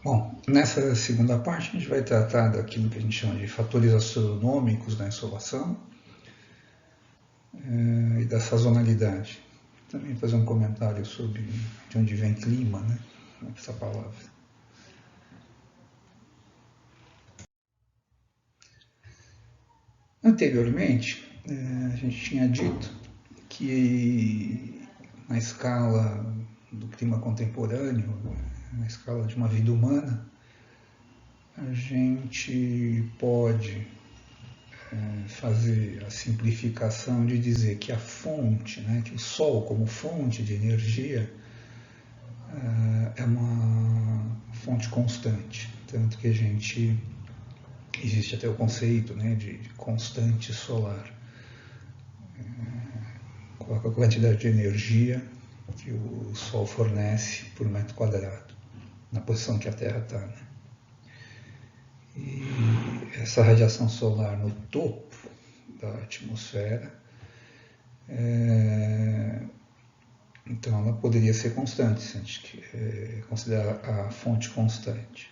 Bom, nessa segunda parte a gente vai tratar daquilo que a gente chama de fatores astronômicos da insolação e da sazonalidade. Também fazer um comentário sobre de onde vem clima, né? Essa palavra. Anteriormente, a gente tinha dito que na escala do clima contemporâneo, na escala de uma vida humana, a gente pode fazer a simplificação de dizer que a fonte, né, que o Sol como fonte de energia é uma fonte constante, tanto que existe até o conceito, né, de constante solar. Coloca a quantidade de energia que o Sol fornece por metro quadrado, na posição que a Terra está. Né? E essa radiação solar no topo da atmosfera, então ela poderia ser constante, se a gente considerar a fonte constante.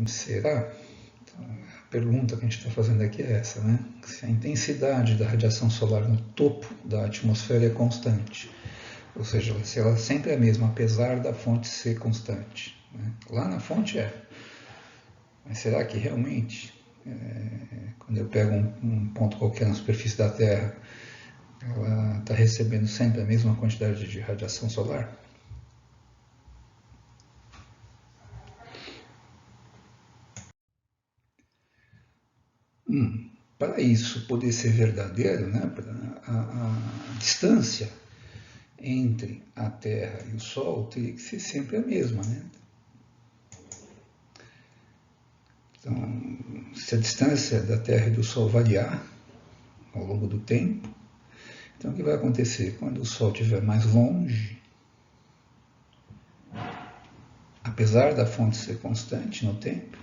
Será? Então, a pergunta que a gente está fazendo aqui é essa, né? Se a intensidade da radiação solar no topo da atmosfera é constante, ou seja, se ela sempre é a mesma, apesar da fonte ser constante. Né? Lá na fonte é. Mas será que realmente, quando eu pego um ponto qualquer na superfície da Terra, ela está recebendo sempre a mesma quantidade de radiação solar? Para isso poder ser verdadeiro, né, a distância entre a Terra e o Sol teria que ser sempre a mesma. Né? Então, se a distância da Terra e do Sol variar ao longo do tempo, então o que vai acontecer? Quando o Sol estiver mais longe, apesar da fonte ser constante no tempo,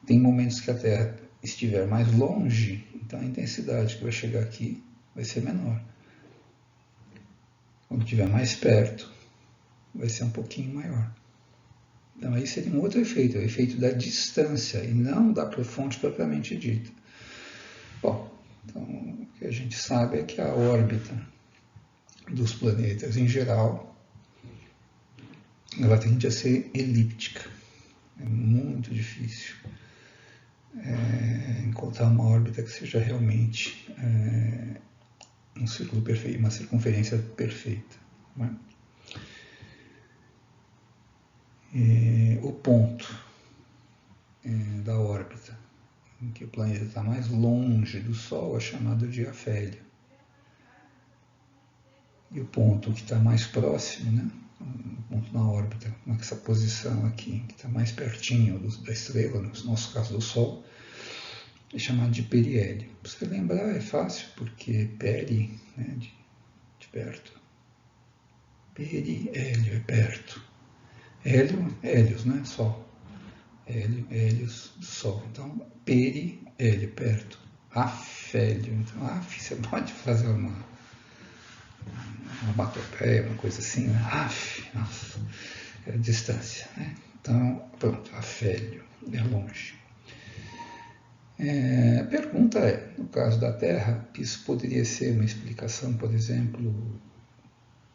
tem momentos que a Terra estiver mais longe, então a intensidade que vai chegar aqui vai ser menor. Quando estiver mais perto, vai ser um pouquinho maior. Então aí seria um outro efeito, é o efeito da distância e não da fonte propriamente dita. Bom, então o que a gente sabe é que a órbita dos planetas em geral, ela tende a ser elíptica. É muito difícil encontrar uma órbita que seja realmente um círculo perfeito, uma circunferência perfeita. Né? O ponto da órbita em que o planeta está mais longe do Sol é chamado de afélio. E o ponto que está mais próximo, né, o ponto na órbita, nessa posição aqui, que está mais pertinho da estrela, no nosso caso do Sol, é chamado de periélio. Para você lembrar é fácil, porque peri, né, de perto. Periélio é perto. Hélio, hélios, né, Sol. Hélio, hélios, Sol. Então, periélio, perto. Afélio. Então, você pode fazer uma batopeia, uma coisa assim, né? Nossa, é a distância, né? Então, pronto, afélio, é longe. A pergunta é, no caso da Terra, isso poderia ser uma explicação, por exemplo,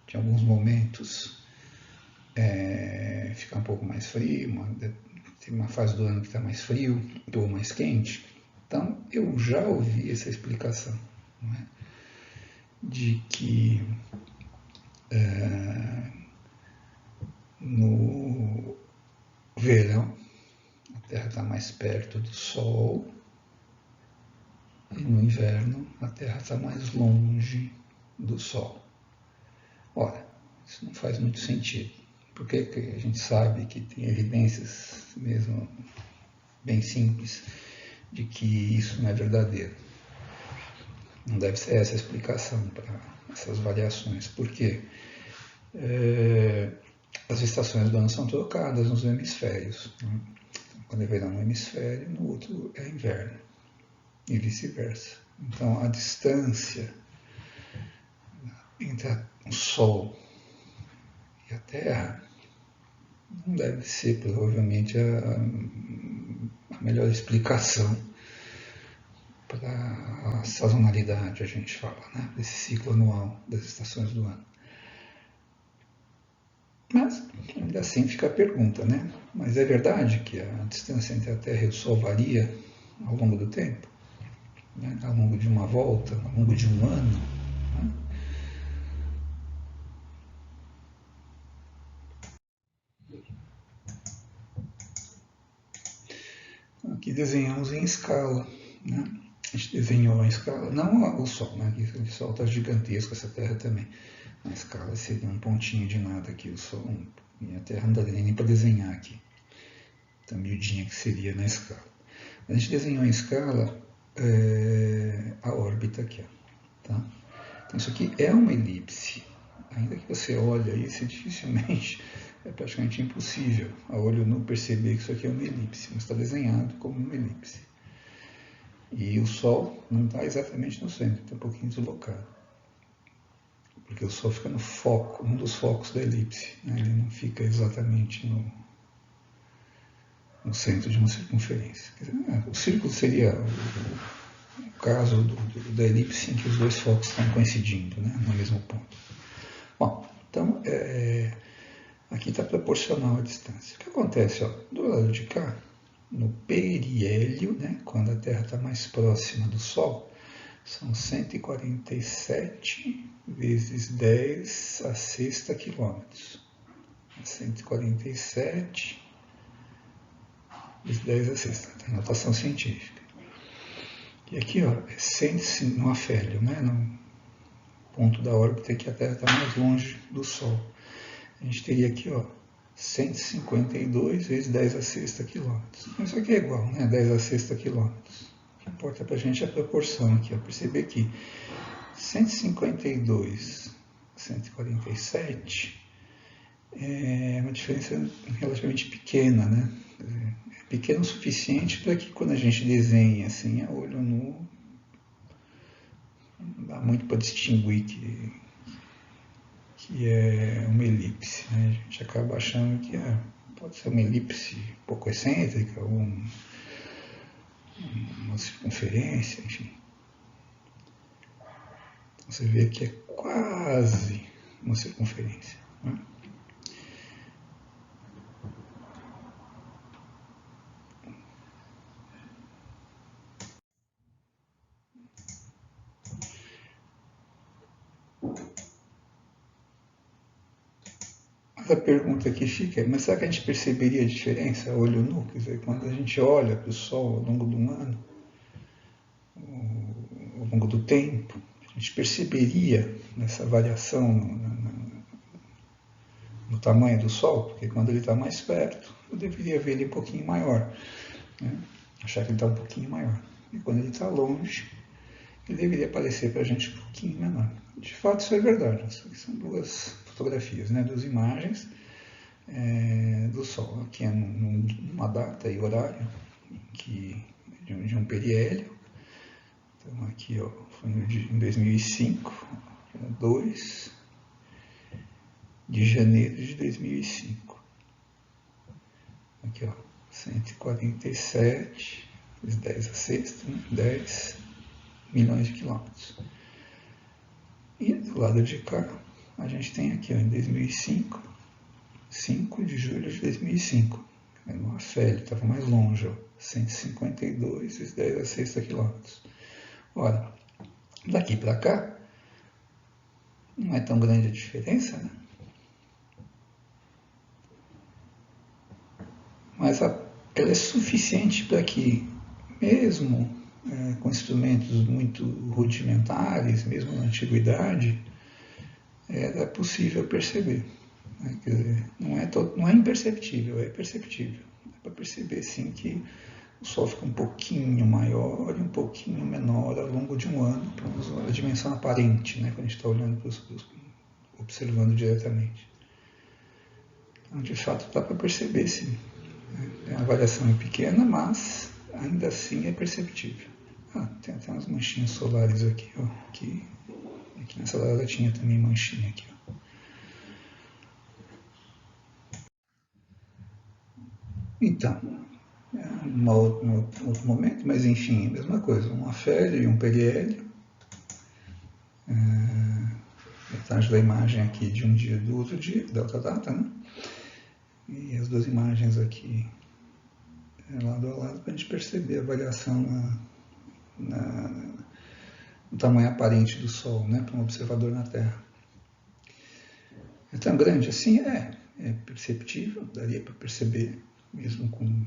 de alguns momentos ficar um pouco mais frio, tem uma fase do ano que está mais frio ou mais quente. Então, eu já ouvi essa explicação, não é? De que no verão a Terra está mais perto do Sol e no inverno a Terra está mais longe do Sol. Ora, isso não faz muito sentido. Porque a gente sabe que tem evidências mesmo bem simples de que isso não é verdadeiro. Não deve ser essa a explicação para essas variações. Por quê? As estações do ano são trocadas nos hemisférios. Né? Quando é verão no hemisfério, no outro é inverno. E vice-versa. Então, a distância entre o Sol e a Terra não deve ser provavelmente a melhor explicação para a sazonalidade, a gente fala, né? Desse ciclo anual das estações do ano. Mas, ainda assim, fica a pergunta, né? Mas é verdade que a distância entre a Terra e o Sol varia ao longo do tempo? Né? Ao longo de uma volta, ao longo de um ano? Né? Aqui desenhamos em escala, né? A gente desenhou em escala, não o Sol, né? O Sol está gigantesco, essa Terra também. Na escala seria um pontinho de nada aqui, o Sol, e a Terra não daria nem para desenhar aqui. Tão miudinha que seria na escala. A gente desenhou em escala a órbita aqui, ó, tá? Então isso aqui é uma elipse. Ainda que você olhe isso, dificilmente, é praticamente impossível a olho nu perceber que isso aqui é uma elipse, mas está desenhado como uma elipse. E o Sol não está exatamente no centro, está um pouquinho deslocado. Porque o Sol fica no foco, um dos focos da elipse, né? Ele não fica exatamente no centro de uma circunferência. O círculo seria o caso da elipse em que os dois focos estão coincidindo, né? No mesmo ponto. Bom, então, aqui está proporcional a distância. O que acontece? Ó, do lado de cá, no periélio, né, quando a Terra está mais próxima do Sol, são 147 vezes 10 a sexta quilômetros. 147 vezes 10 a sexta, tem notação científica. E aqui, ó, é 100 no afélio, né, no ponto da órbita que a Terra está mais longe do Sol. A gente teria aqui, ó, 152 vezes 10 a sexta quilômetros. Isso aqui é igual, né? 10 a sexta quilômetros. O que importa para a gente é a proporção aqui, ó. Perceber que 152 a 147 é uma diferença relativamente pequena, né? É pequeno o suficiente para que quando a gente desenha assim, a olho nu, não dá muito para distinguir que é uma elipse, né? A gente acaba achando que pode ser uma elipse um pouco excêntrica, ou uma circunferência, enfim. Então, você vê que é quase uma circunferência, né? Mas a pergunta que fica é, mas será que a gente perceberia a diferença a olho nu? Quer dizer, quando a gente olha para o Sol ao longo do ano, ao longo do tempo, a gente perceberia essa variação no tamanho do Sol? Porque quando ele está mais perto, eu deveria ver ele um pouquinho maior, né? Achar que ele está um pouquinho maior. E quando ele está longe, ele deveria aparecer para a gente um pouquinho menor. De fato, isso é verdade. São duas fotografias, né? Duas imagens do Sol. Aqui é numa data e horário de um periélio. Então, aqui ó, foi em 2005, 2 de janeiro de 2005. Aqui ó, 147 vezes 10 a sexta, né? 10 milhões de quilômetros. E do lado de cá, a gente tem aqui ó, em 2005, 5 de julho de 2005. No afélio, estava mais longe, ó, 152 vezes 10 a sexta quilômetros. Ora, daqui para cá, não é tão grande a diferença, né? Mas ela é suficiente para que, mesmo com instrumentos muito rudimentares, mesmo na antiguidade, era possível perceber. Né? Quer dizer, não é imperceptível, é perceptível. Dá para perceber, sim, que o Sol fica um pouquinho maior e um pouquinho menor ao longo de um ano, pelo menos a dimensão aparente, né? Quando a gente está olhando observando diretamente. Então, de fato, dá para perceber, sim. A variação é pequena, mas ainda assim é perceptível. Tem até umas manchinhas solares aqui, ó. Aqui nessa data tinha também manchinha aqui, ó. Então, um outro momento, mas enfim, a mesma coisa, um afélio e um periélio. Metade da imagem aqui de um dia do outro dia, da outra data, né? E as duas imagens aqui lado a lado para a gente perceber a variação no tamanho aparente do Sol, né, para um observador na Terra. É tão grande assim? É perceptível, daria para perceber, mesmo com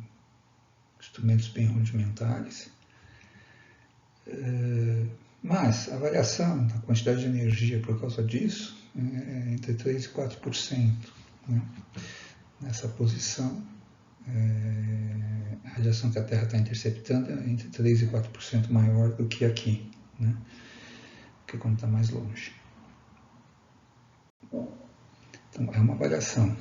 instrumentos bem rudimentares. Mas a variação da quantidade de energia por causa disso é entre 3% e 4%. Né? Nessa posição, a radiação que a Terra está interceptando é entre 3% e 4% maior do que aqui, né? Que quando está mais longe. Então, é uma variação,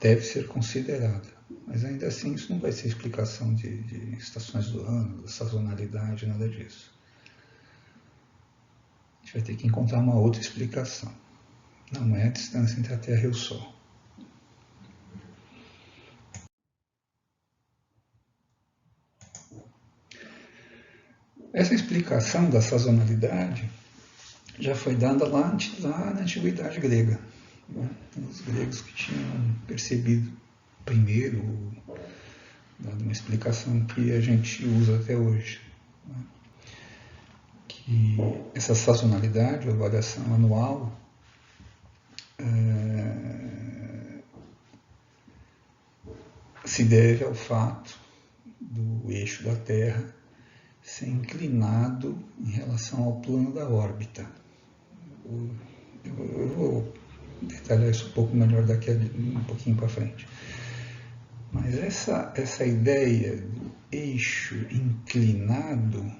deve ser considerada, mas ainda assim isso não vai ser explicação de estações do ano, da sazonalidade, nada disso. A gente vai ter que encontrar uma outra explicação. Não é a distância entre a Terra e o Sol. Essa explicação da sazonalidade já foi dada lá na Antiguidade Grega. Né? Os gregos que tinham percebido primeiro, dado uma explicação que a gente usa até hoje. Né? Que essa sazonalidade, ou variação anual, se deve ao fato do eixo da Terra ser inclinado em relação ao plano da órbita. Eu vou detalhar isso um pouco melhor daqui a um pouquinho para frente. Mas essa ideia do eixo inclinado,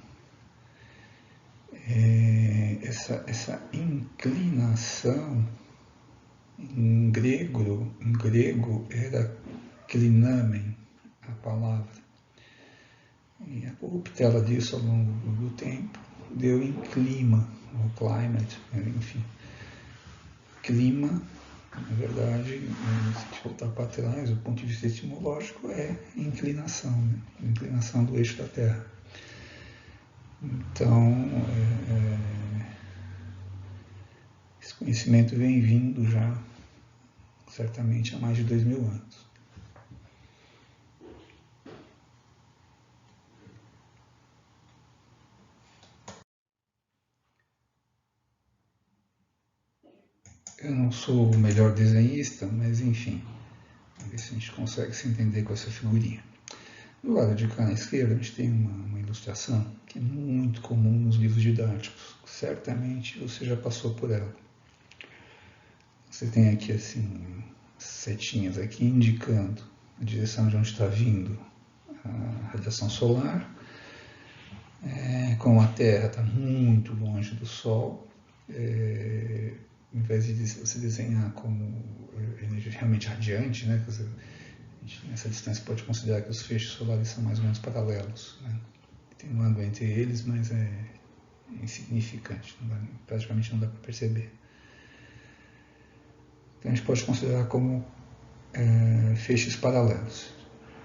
essa inclinação, em grego era klinamen, a palavra. E a corruptela disso ao longo do tempo deu em clima, ou climate, enfim. Clima, na verdade, se a gente voltar para trás, do ponto de vista etimológico, é inclinação, né? Inclinação do eixo da Terra. Então, esse conhecimento vem vindo já, certamente, há mais de 2000 anos. Eu não sou o melhor desenhista, mas enfim, vamos ver se a gente consegue se entender com essa figurinha. Do lado de cá na esquerda, a gente tem uma ilustração que é muito comum nos livros didáticos. Certamente você já passou por ela. Você tem aqui assim setinhas aqui indicando a direção de onde está vindo a radiação solar. Como a Terra está muito longe do Sol, ao invés de você desenhar como energia realmente radiante, né? Quer dizer, nessa distância pode considerar que os feixes solares são mais ou menos paralelos. Né? Tem um ângulo entre eles, mas é insignificante, praticamente não dá para perceber. Então a gente pode considerar como feixes paralelos.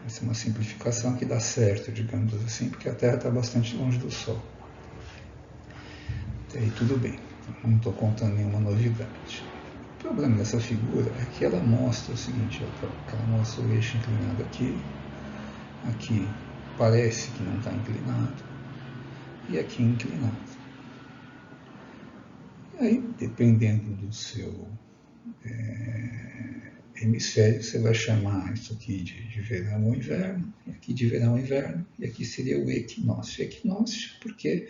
Essa é uma simplificação que dá certo, digamos assim, porque a Terra está bastante longe do Sol. Até aí tudo bem, não estou contando nenhuma novidade. O problema dessa figura é que ela mostra o seguinte, ela mostra o eixo inclinado aqui parece que não está inclinado, e aqui inclinado. E aí, dependendo do seu hemisfério, você vai chamar isso aqui de verão ou inverno, e aqui de verão ou inverno, e aqui seria o equinócio. Equinócio porque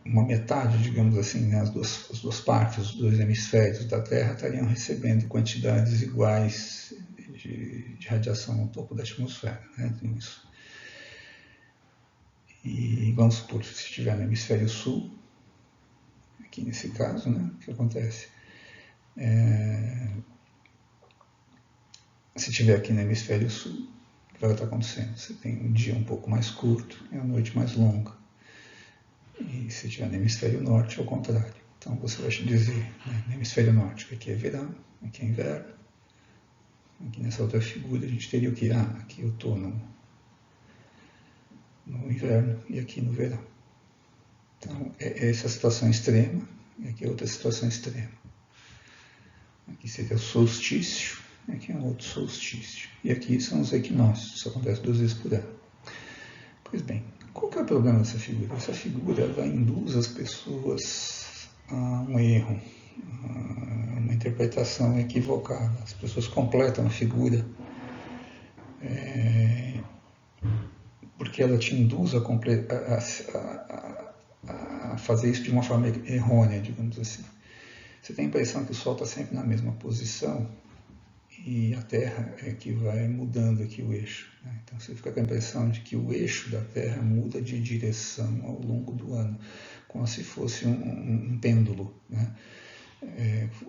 uma metade, digamos assim, né, as duas partes, os dois hemisférios da Terra estariam recebendo quantidades iguais de radiação no topo da atmosfera. Né, isso. E vamos supor, se estiver no hemisfério sul, aqui nesse caso, né, o que acontece? Se estiver aqui no hemisfério sul, o que vai estar acontecendo? Você tem um dia um pouco mais curto e a noite mais longa. E se estiver no hemisfério norte, é o contrário. Então você vai dizer, né, no hemisfério norte, que aqui é verão, aqui é inverno. Aqui nessa outra figura a gente teria o que? Aqui eu estou no inverno e aqui no verão. Então, essa situação extrema, e aqui é outra situação extrema. Aqui seria o solstício, e aqui é um outro solstício. E aqui são os equinócios, isso acontece 2 vezes por ano. Pois bem, qual que é o problema dessa figura? Essa figura ela induz as pessoas a um erro, a uma interpretação equivocada. As pessoas completam a figura porque ela te induz a fazer isso de uma forma errônea, digamos assim. Você tem a impressão que o Sol está sempre na mesma posição e a Terra é que vai mudando aqui o eixo. Né? Então você fica com a impressão de que o eixo da Terra muda de direção ao longo do ano, como se fosse um pêndulo. Né?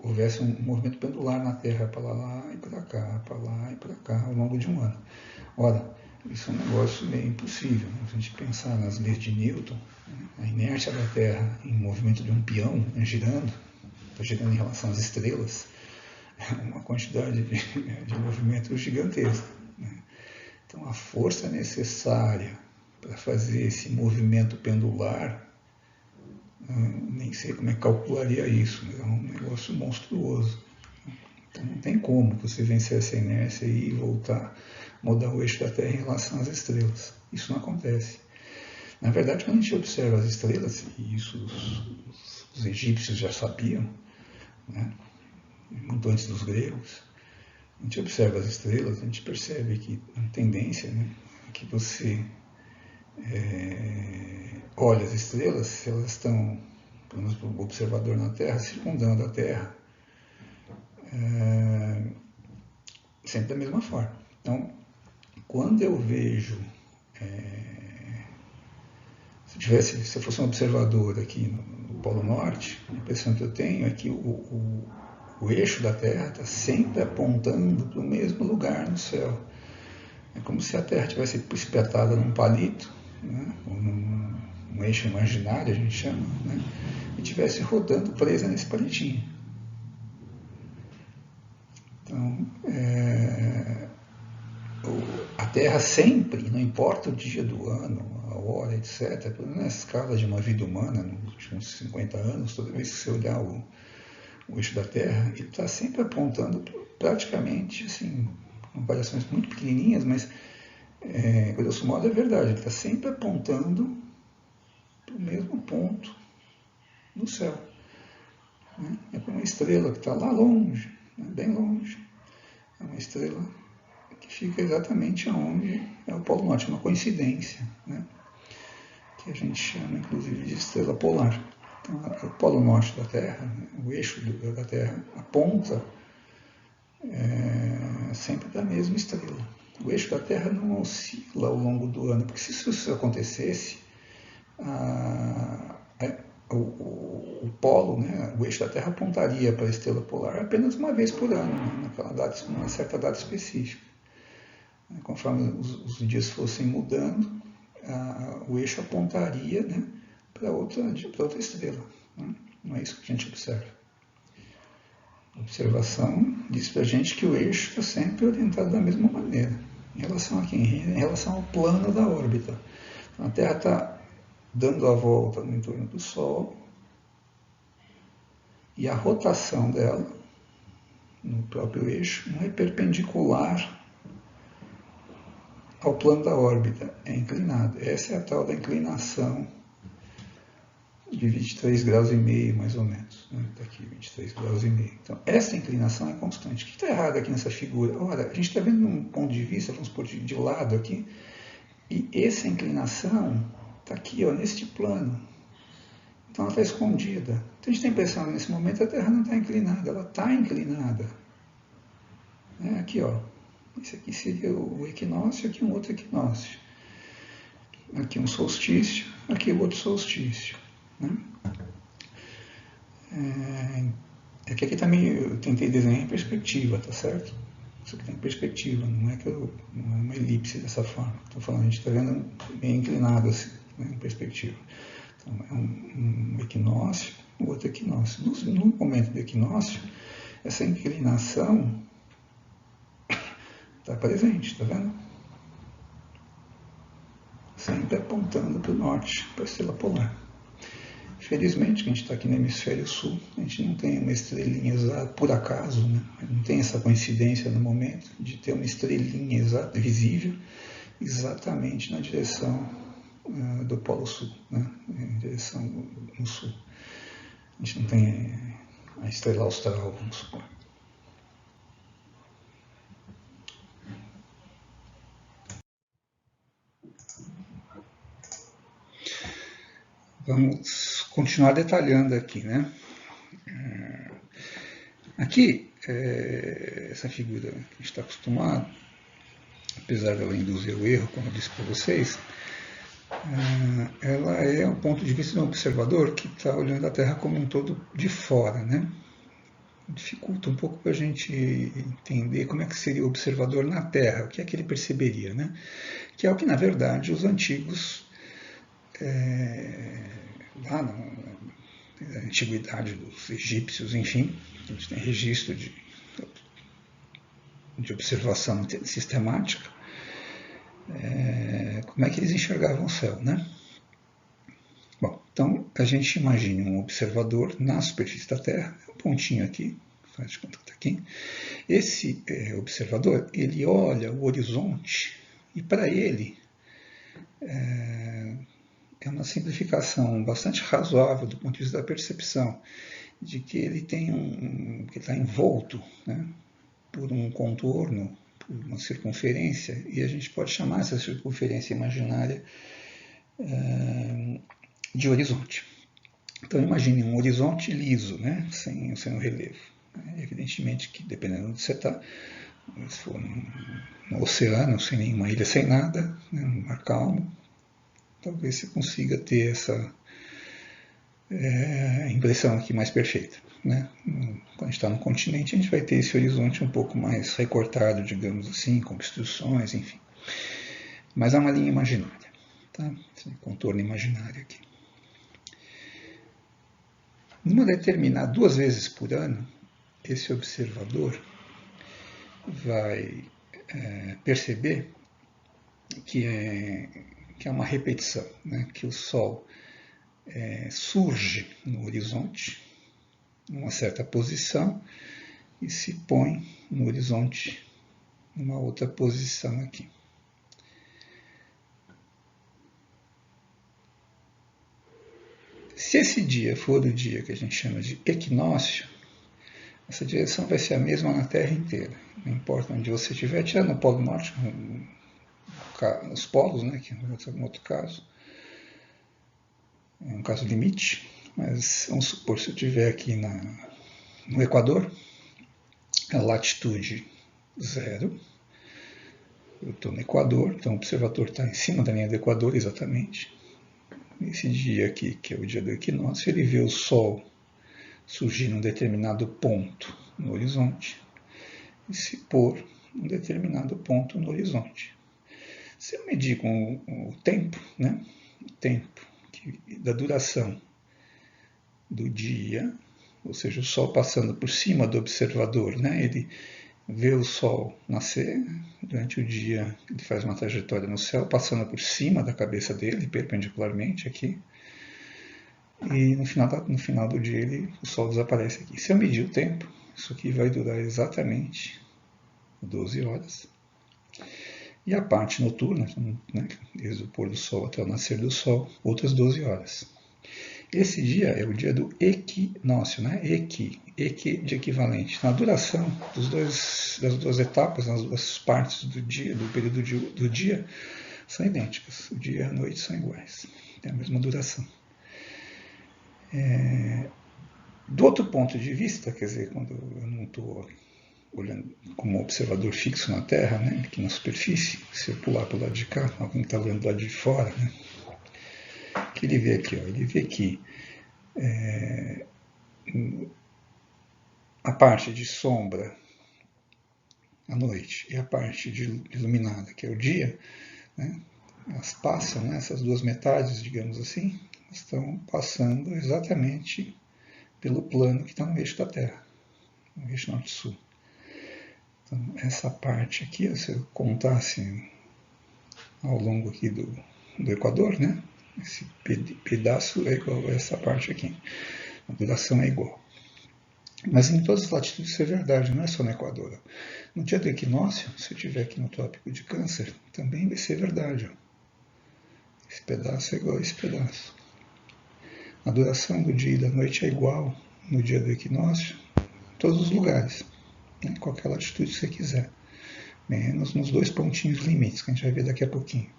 Houvesse um movimento pendular na Terra para lá e para cá, para lá e para cá, ao longo de um ano. Ora, isso é um negócio meio impossível. Né? Se a gente pensar nas leis de Newton, né? A inércia da Terra em movimento de um peão, né? girando em relação às estrelas, é uma quantidade de movimento gigantesca. Né? Então, a força necessária para fazer esse movimento pendular, nem sei como é que calcularia isso, mas é um negócio monstruoso. Então, não tem como você vencer essa inércia e voltar, mudar o eixo da Terra em relação às estrelas. Isso não acontece. Na verdade, quando a gente observa as estrelas, e isso os egípcios já sabiam, né? Muito antes dos gregos, a gente observa as estrelas, a gente percebe que a tendência, né, é que você olha as estrelas, se elas estão, pelo menos para o observador na Terra, circundando a Terra, sempre da mesma forma. Então, quando eu vejo, se eu fosse um observador aqui no Polo Norte, a impressão que eu tenho é que o eixo da Terra está sempre apontando para o mesmo lugar no céu. É como se a Terra tivesse espetada num palito, né, ou num eixo imaginário, a gente chama, né, e estivesse rodando presa nesse palitinho. Então, a Terra sempre, não importa o dia do ano, a hora, etc., na escala de uma vida humana, nos últimos 50 anos, toda vez que você olhar o eixo da Terra, ele está sempre apontando praticamente, assim, com variações muito pequenininhas, mas, grosso modo, é verdade, ele está sempre apontando para o mesmo ponto no céu. Né? É como uma estrela que está lá longe, né? Bem longe. É uma estrela que fica exatamente onde é o Polo Norte, uma coincidência, né? Que a gente chama, inclusive, de estrela polar. Então, o Polo Norte da Terra, né? O eixo da Terra, aponta sempre para a mesma estrela. O eixo da Terra não oscila ao longo do ano, porque se isso acontecesse, o polo, né, o eixo da Terra apontaria para a estrela polar apenas uma vez por ano, né, numa certa data específica. Conforme os dias fossem mudando, o eixo apontaria, né, para outra estrela. Né? Não é isso que a gente observa. A observação diz para a gente que o eixo está sempre orientado da mesma maneira. Em relação a quem? Em relação ao plano da órbita. Então, a Terra está dando a volta no entorno do Sol e a rotação dela no próprio eixo não é perpendicular ao plano da órbita, é inclinado. Essa é a tal da inclinação de 23 graus e meio, mais ou menos. Está aqui, 23 graus e meio. Então, essa inclinação é constante. O que está errado aqui nessa figura? Ora, a gente está vendo num ponto de vista, vamos pôr de lado aqui, e essa inclinação está aqui, ó, neste plano. Então ela está escondida. Então a gente tem a impressão que nesse momento a Terra não está inclinada, ela está inclinada. Aqui, ó. Esse aqui seria o equinócio, aqui um outro equinócio. Aqui um solstício, aqui o outro solstício. Né? É que aqui também eu tentei desenhar em perspectiva, tá certo? Isso aqui tem perspectiva, não é uma elipse dessa forma. Estou falando, a gente está vendo meio inclinado assim, né, em perspectiva. Então, é um equinócio, o outro equinócio. No momento do equinócio, essa inclinação está presente, está vendo? Sempre apontando para o norte, para a estrela polar. Felizmente, que a gente está aqui no hemisfério sul, a gente não tem uma estrelinha exata, por acaso, né? Não tem essa coincidência no momento de ter uma estrelinha exata, visível, exatamente na direção do Polo Sul, né? Em direção no sul. A gente não tem a estrela austral, vamos supor. Vamos continuar detalhando aqui, né? Aqui, essa figura que a gente está acostumado, apesar dela induzir o erro, como eu disse para vocês, ela é um ponto de vista de um observador que está olhando a Terra como um todo de fora, né? Dificulta um pouco para a gente entender como é que seria o observador na Terra, o que é que ele perceberia, né? Que é o que, na verdade, os antigos, lá na antiguidade dos egípcios, enfim, a gente tem registro de observação sistemática, como é que eles enxergavam o céu, né? Bom, então a gente imagine um observador na superfície da Terra, um pontinho aqui, faz de conta que está aqui. Esse observador, ele olha o horizonte e para ele é uma simplificação bastante razoável do ponto de vista da percepção de que ele tem que está envolto, né, por um contorno, por uma circunferência, e a gente pode chamar essa circunferência imaginária de horizonte. Então imagine um horizonte liso, né, sem o relevo. Evidentemente que dependendo de onde você está, se for no oceano, sem nenhuma ilha, sem nada, né, um mar calmo, talvez você consiga ter essa impressão aqui mais perfeita, né? Quando a gente está no continente, a gente vai ter esse horizonte um pouco mais recortado, digamos assim, com obstruções, enfim. Mas há uma linha imaginária, tá? Esse contorno imaginário aqui. Numa determinada, 2 vezes por ano, esse observador vai perceber que é uma repetição, né? Que o Sol surge no horizonte, numa certa posição, e se põe no horizonte numa outra posição aqui. Se esse dia for o dia que a gente chama de equinócio, essa direção vai ser a mesma na Terra inteira. Não importa onde você estiver, tirando o Polo Norte, os polos, né, que é um outro caso. É um caso limite, mas vamos supor se eu estiver aqui no Equador, a latitude 0, eu estou no Equador, então o observador está em cima da linha do Equador exatamente. Nesse dia aqui, que é o dia do equinócio, ele vê o Sol surgir num determinado ponto no horizonte e se pôr num determinado ponto no horizonte. Se eu medir com o tempo, né, o tempo da duração do dia, ou seja, o Sol passando por cima do observador, né, ele vê o Sol nascer, durante o dia ele faz uma trajetória no céu, passando por cima da cabeça dele, perpendicularmente aqui, e no final do dia o Sol desaparece aqui. Se eu medir o tempo, isso aqui vai durar exatamente 12 horas. E a parte noturna, né, desde o pôr do Sol até o nascer do Sol, outras 12 horas. Esse dia é o dia do equinócio, né? Equi de equivalente. Na duração das duas etapas, nas duas partes do dia, do período do dia, são idênticas. O dia e a noite são iguais. Tem a mesma duração. Do outro ponto de vista, quer dizer, quando eu não estou olhando como observador fixo na Terra, né, aqui na superfície, se eu pular para o lado de cá, alguém está olhando do lado de fora, né, o que ele vê aqui? Ó, ele vê que a parte de sombra, a noite, e a parte iluminada, que é o dia, né, elas passam, né, essas duas metades, digamos assim, estão passando exatamente pelo plano que está no eixo da Terra, no eixo norte-sul. Então, essa parte aqui, se eu contasse ao longo aqui do Equador, né? Esse pedaço é igual a essa parte aqui. A duração é igual. Mas em todas as latitudes isso é verdade, não é só no Equador. No dia do equinócio, se eu estiver aqui no Trópico de Câncer, também vai ser verdade. Esse pedaço é igual a esse pedaço. A duração do dia e da noite é igual no dia do equinócio, em todos os lugares, né? Qualquer latitude que você quiser. Menos nos dois pontinhos limites, que a gente vai ver daqui a pouquinho,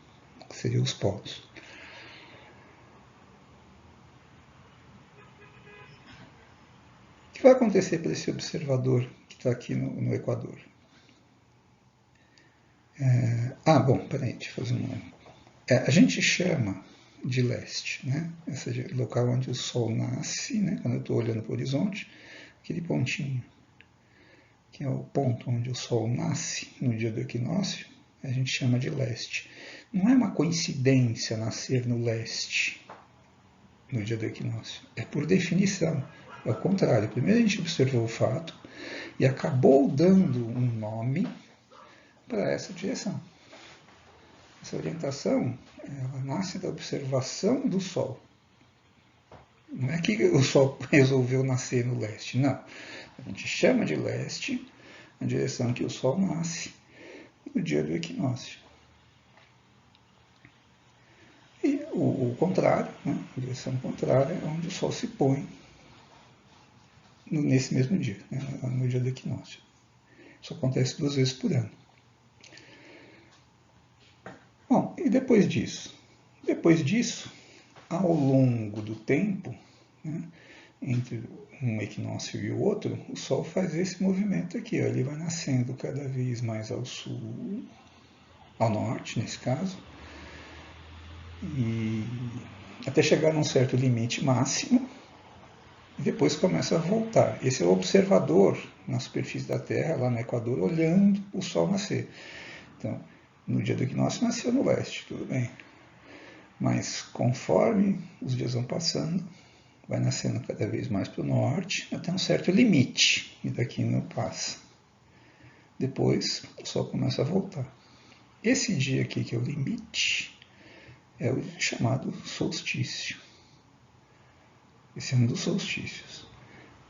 que seriam os polos. O que vai acontecer para esse observador que está aqui no Equador? Bom, peraí, deixa eu fazer uma... a gente chama de leste, né? Esse é o local onde o Sol nasce, né? Quando eu estou olhando para o horizonte, aquele pontinho, que é o ponto onde o Sol nasce no dia do equinócio, a gente chama de leste. Não é uma coincidência nascer no leste no dia do equinócio. É por definição. É o contrário. Primeiro a gente observou o fato e acabou dando um nome para essa direção. Essa orientação, ela nasce da observação do Sol. Não é que o Sol resolveu nascer no leste, não. A gente chama de leste a direção que o Sol nasce no dia do equinócio. E o contrário, né? A direção contrária é onde o Sol se põe nesse mesmo dia, né? No dia do equinócio. Isso acontece 2 vezes por ano. Bom, e depois disso? Depois disso, ao longo do tempo, né, entre um equinócio e o outro, o Sol faz esse movimento aqui. Ó, ele vai nascendo cada vez mais ao sul, ao norte, nesse caso, e até chegar num certo limite máximo, e depois começa a voltar. Esse é o observador na superfície da Terra, lá no Equador, olhando o Sol nascer. Então, no dia do equinócio nasceu no leste, tudo bem. Mas conforme os dias vão passando, vai nascendo cada vez mais para o norte, até um certo limite, e daqui não passa. Depois o Sol começa a voltar. Esse dia aqui, que é o limite, é o chamado solstício. Esse é um dos solstícios.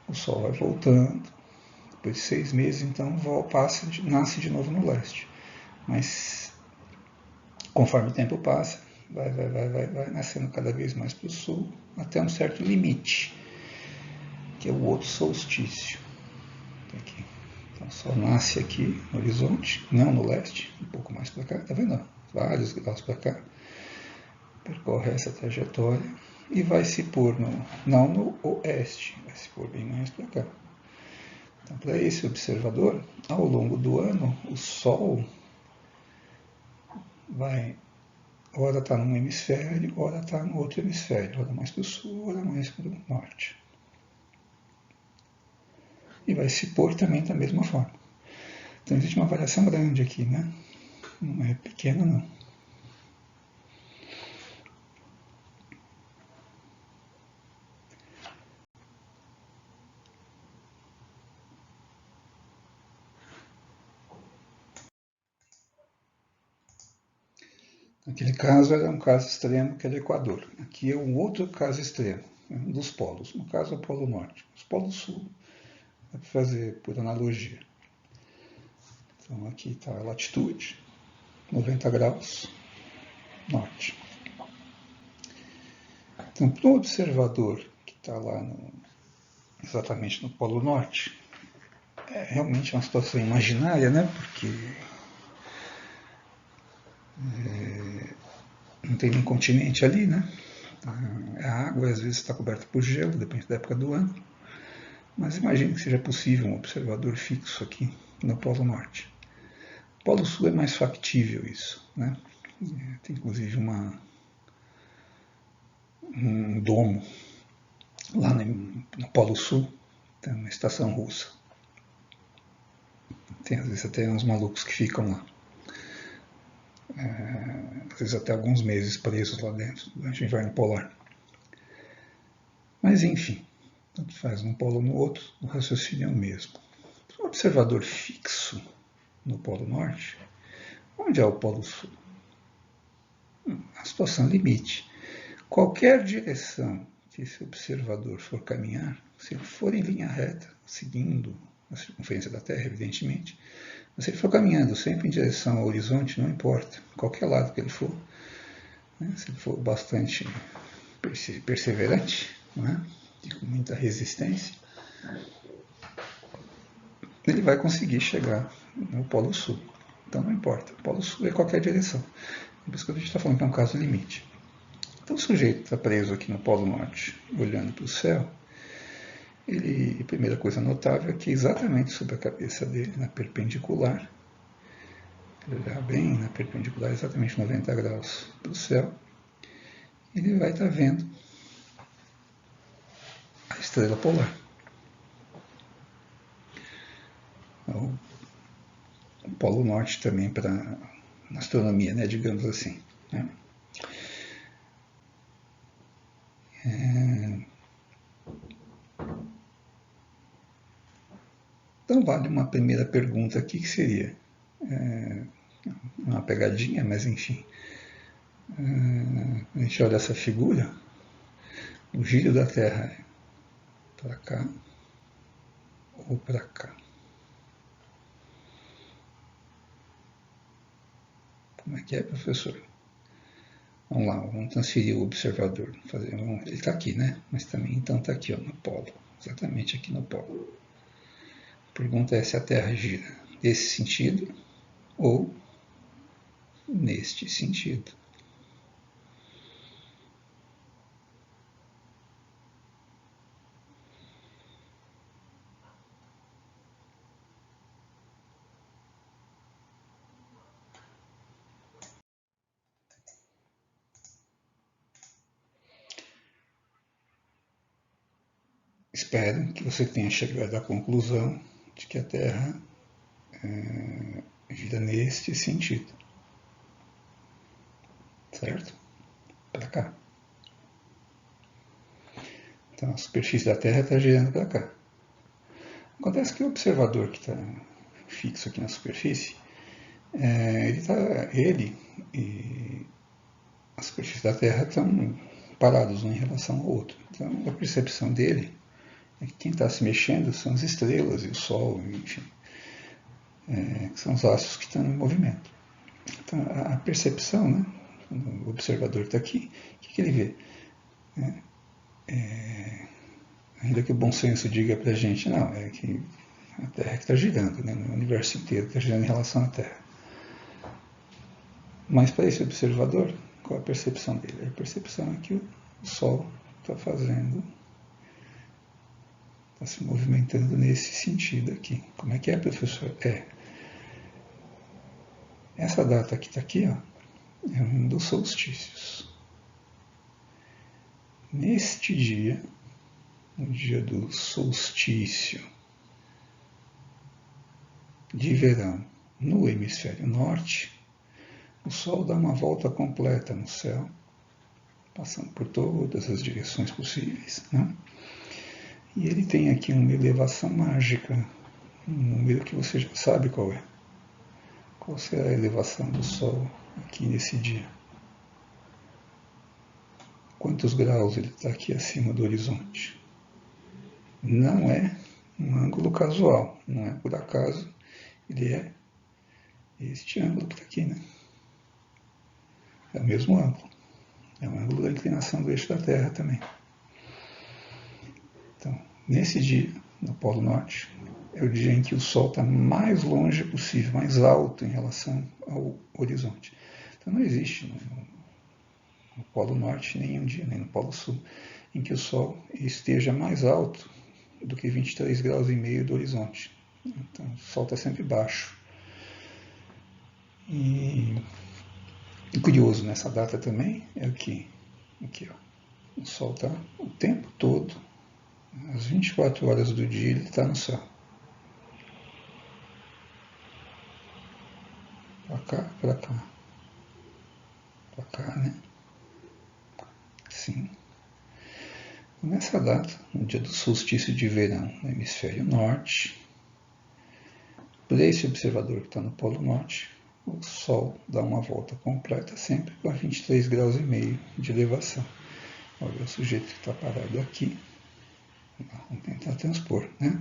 O Sol vai voltando, depois de 6 meses, então, nasce de novo no leste. Mas, conforme o tempo passa, vai nascendo cada vez mais para o sul, até um certo limite, que é o outro solstício. Aqui. Então, o Sol nasce aqui no horizonte, não no leste, um pouco mais para cá, tá vendo? Vários graus para cá. Percorre essa trajetória e vai se pôr não no oeste, vai se pôr bem mais para cá. Então, para esse observador, ao longo do ano, o Sol vai, ora está num hemisfério, ora está no outro hemisfério, ora mais para o sul, ora mais para o norte. E vai se pôr também da mesma forma. Então existe uma variação grande aqui, né? Não é pequena, não. Naquele caso era um caso extremo que era o Equador. Aqui é um outro caso extremo, um dos polos. No caso é o Polo Norte. Os polos Sul, dá para fazer por analogia. Então aqui está a latitude, 90 graus, norte. Então, para o observador que está lá exatamente no Polo Norte, é realmente uma situação imaginária, né? Porque não tem nenhum continente ali, né? A água às vezes está coberta por gelo, depende da época do ano. Mas imagine que seja possível um observador fixo aqui no Polo Norte. No Polo Sul é mais factível isso, né? Tem inclusive um domo lá no Polo Sul, tem uma estação russa. Tem às vezes até uns malucos que ficam lá. Às vezes até alguns meses presos lá dentro, durante o inverno polar. Mas enfim, tanto faz num polo ou no outro, o raciocínio é o mesmo. Um observador fixo no polo norte, onde é o polo sul? A situação limite. Qualquer direção que esse observador for caminhar, se ele for em linha reta, seguindo a circunferência da Terra, evidentemente, mas se ele for caminhando sempre em direção ao horizonte, não importa, qualquer lado que ele for, né, se ele for bastante perseverante, né, e com muita resistência, ele vai conseguir chegar no Polo Sul. Então não importa, o Polo Sul é qualquer direção. Por isso que a gente está falando que é um caso limite. Então o sujeito está preso aqui no Polo Norte, olhando para o céu. A primeira coisa notável é que exatamente sobre a cabeça dele, na perpendicular, ele olhar bem na perpendicular, exatamente 90 graus para o céu, ele vai estar vendo a estrela polar. O Polo Norte também para astronomia, né, digamos assim. Né? Então vale uma primeira pergunta aqui, que seria uma pegadinha, mas enfim. A gente olha essa figura, o giro da Terra é para cá ou para cá. Como é que é, professor? Vamos lá, vamos transferir o observador. Ele está aqui, né? Mas também então está aqui, ó, no polo. Exatamente aqui no polo. A pergunta é se a Terra gira nesse sentido ou neste sentido. Espero que você tenha chegado à conclusão de que a Terra gira neste sentido. Certo? Para cá. Então a superfície da Terra está girando para cá. Acontece que o observador que está fixo aqui na superfície, ele e a superfície da Terra estão parados um em relação ao outro. Então a percepção dele é que quem está se mexendo são as estrelas e o Sol, enfim, que são os astros que estão em movimento. Então a percepção, né? O observador está aqui, o que ele vê? Ainda que o bom senso diga para a gente, não, é que a Terra que está girando, né? O universo inteiro está girando em relação à Terra. Mas para esse observador, qual a percepção dele? A percepção é que o Sol está fazendo, está se movimentando nesse sentido aqui. Como é que é, professor? Essa data que está aqui, ó, é um dos solstícios. Neste dia, no dia do solstício de verão no hemisfério norte, o Sol dá uma volta completa no céu, passando por todas as direções possíveis, né? E ele tem aqui uma elevação mágica, um número que você já sabe qual é. Qual será a elevação do Sol aqui nesse dia? Quantos graus ele está aqui acima do horizonte? Não é um ângulo casual, não é por acaso, ele é este ângulo que está aqui, né? É o mesmo ângulo. É o ângulo da inclinação do eixo da Terra também. Então, nesse dia, no Polo Norte, é o dia em que o Sol está mais longe possível, mais alto em relação ao horizonte. Então não existe no Polo Norte nenhum dia, nem no Polo Sul, em que o Sol esteja mais alto do que 23,5 graus do horizonte. Então o Sol está sempre baixo. E curioso nessa data também é o que aqui, ó, o Sol está o tempo todo, às 24 horas do dia, ele está no céu. Para cá, para cá. Para cá, né? Sim. Nessa data, no dia do solstício de verão no hemisfério norte, por esse observador que está no Polo Norte, o Sol dá uma volta completa sempre com 23 graus e meio de elevação. Olha o sujeito que está parado aqui. Vamos tentar transpor, né?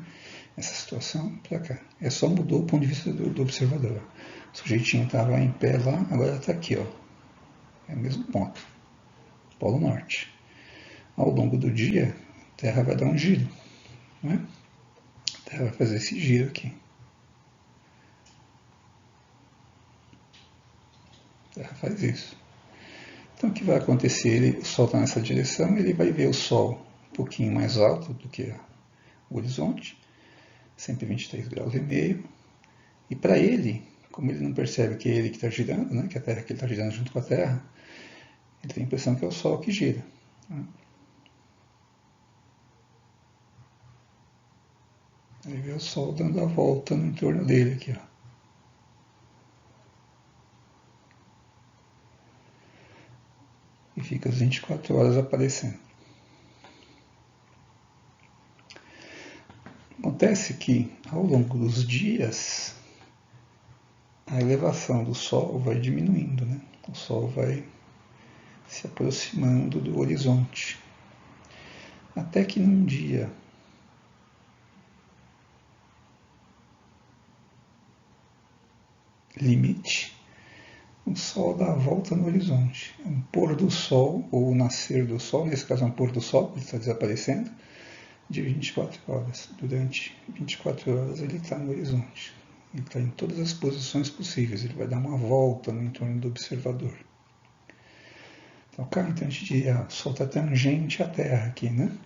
Essa situação para cá. Só mudou o ponto de vista do observador. O sujeitinho estava em pé lá, agora está aqui, ó. É o mesmo ponto. Polo Norte. Ao longo do dia, a Terra vai dar um giro, né? A Terra vai fazer esse giro aqui. A Terra faz isso. Então, o que vai acontecer? O Sol está nessa direção, ele vai ver o Sol um pouquinho mais alto do que o horizonte, sempre 23 graus e meio. E para ele, como ele não percebe que é ele que está girando, né, que a Terra que ele está girando junto com a Terra, ele tem a impressão que é o Sol que gira. Ele vê o Sol dando a volta no entorno dele aqui, ó. E fica as 24 horas aparecendo. Acontece que, ao longo dos dias, a elevação do Sol vai diminuindo, né? O Sol vai se aproximando do horizonte. Até que num dia limite, o Sol dá a volta no horizonte. É um pôr do Sol, ou o nascer do Sol, nesse caso é um pôr do Sol, ele está desaparecendo, de 24 horas. Durante 24 horas ele está no horizonte. Ele está em todas as posições possíveis, ele vai dar uma volta no entorno do observador. Então, cá, então a gente diria, o Sol está tangente à Terra aqui, né?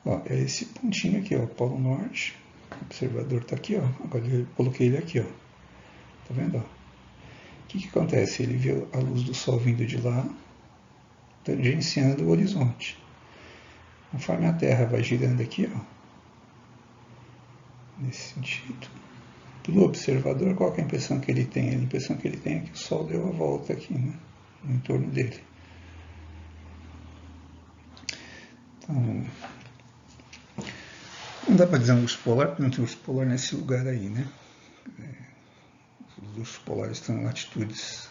Ó, é esse pontinho aqui, ó, Polo Norte. O observador está aqui, ó. Agora eu coloquei ele aqui, ó. Tá vendo? Ó? O que acontece? Ele vê a luz do Sol vindo de lá, tangenciando o horizonte. Conforme a Terra vai girando aqui, ó, nesse sentido, para o observador, qual é a impressão que ele tem? A impressão que ele tem é que o Sol deu a volta aqui, né, no entorno dele. Então, não dá para dizer um urso polar, porque não tem urso polar nesse lugar aí, né? Os ursos polares estão em latitudes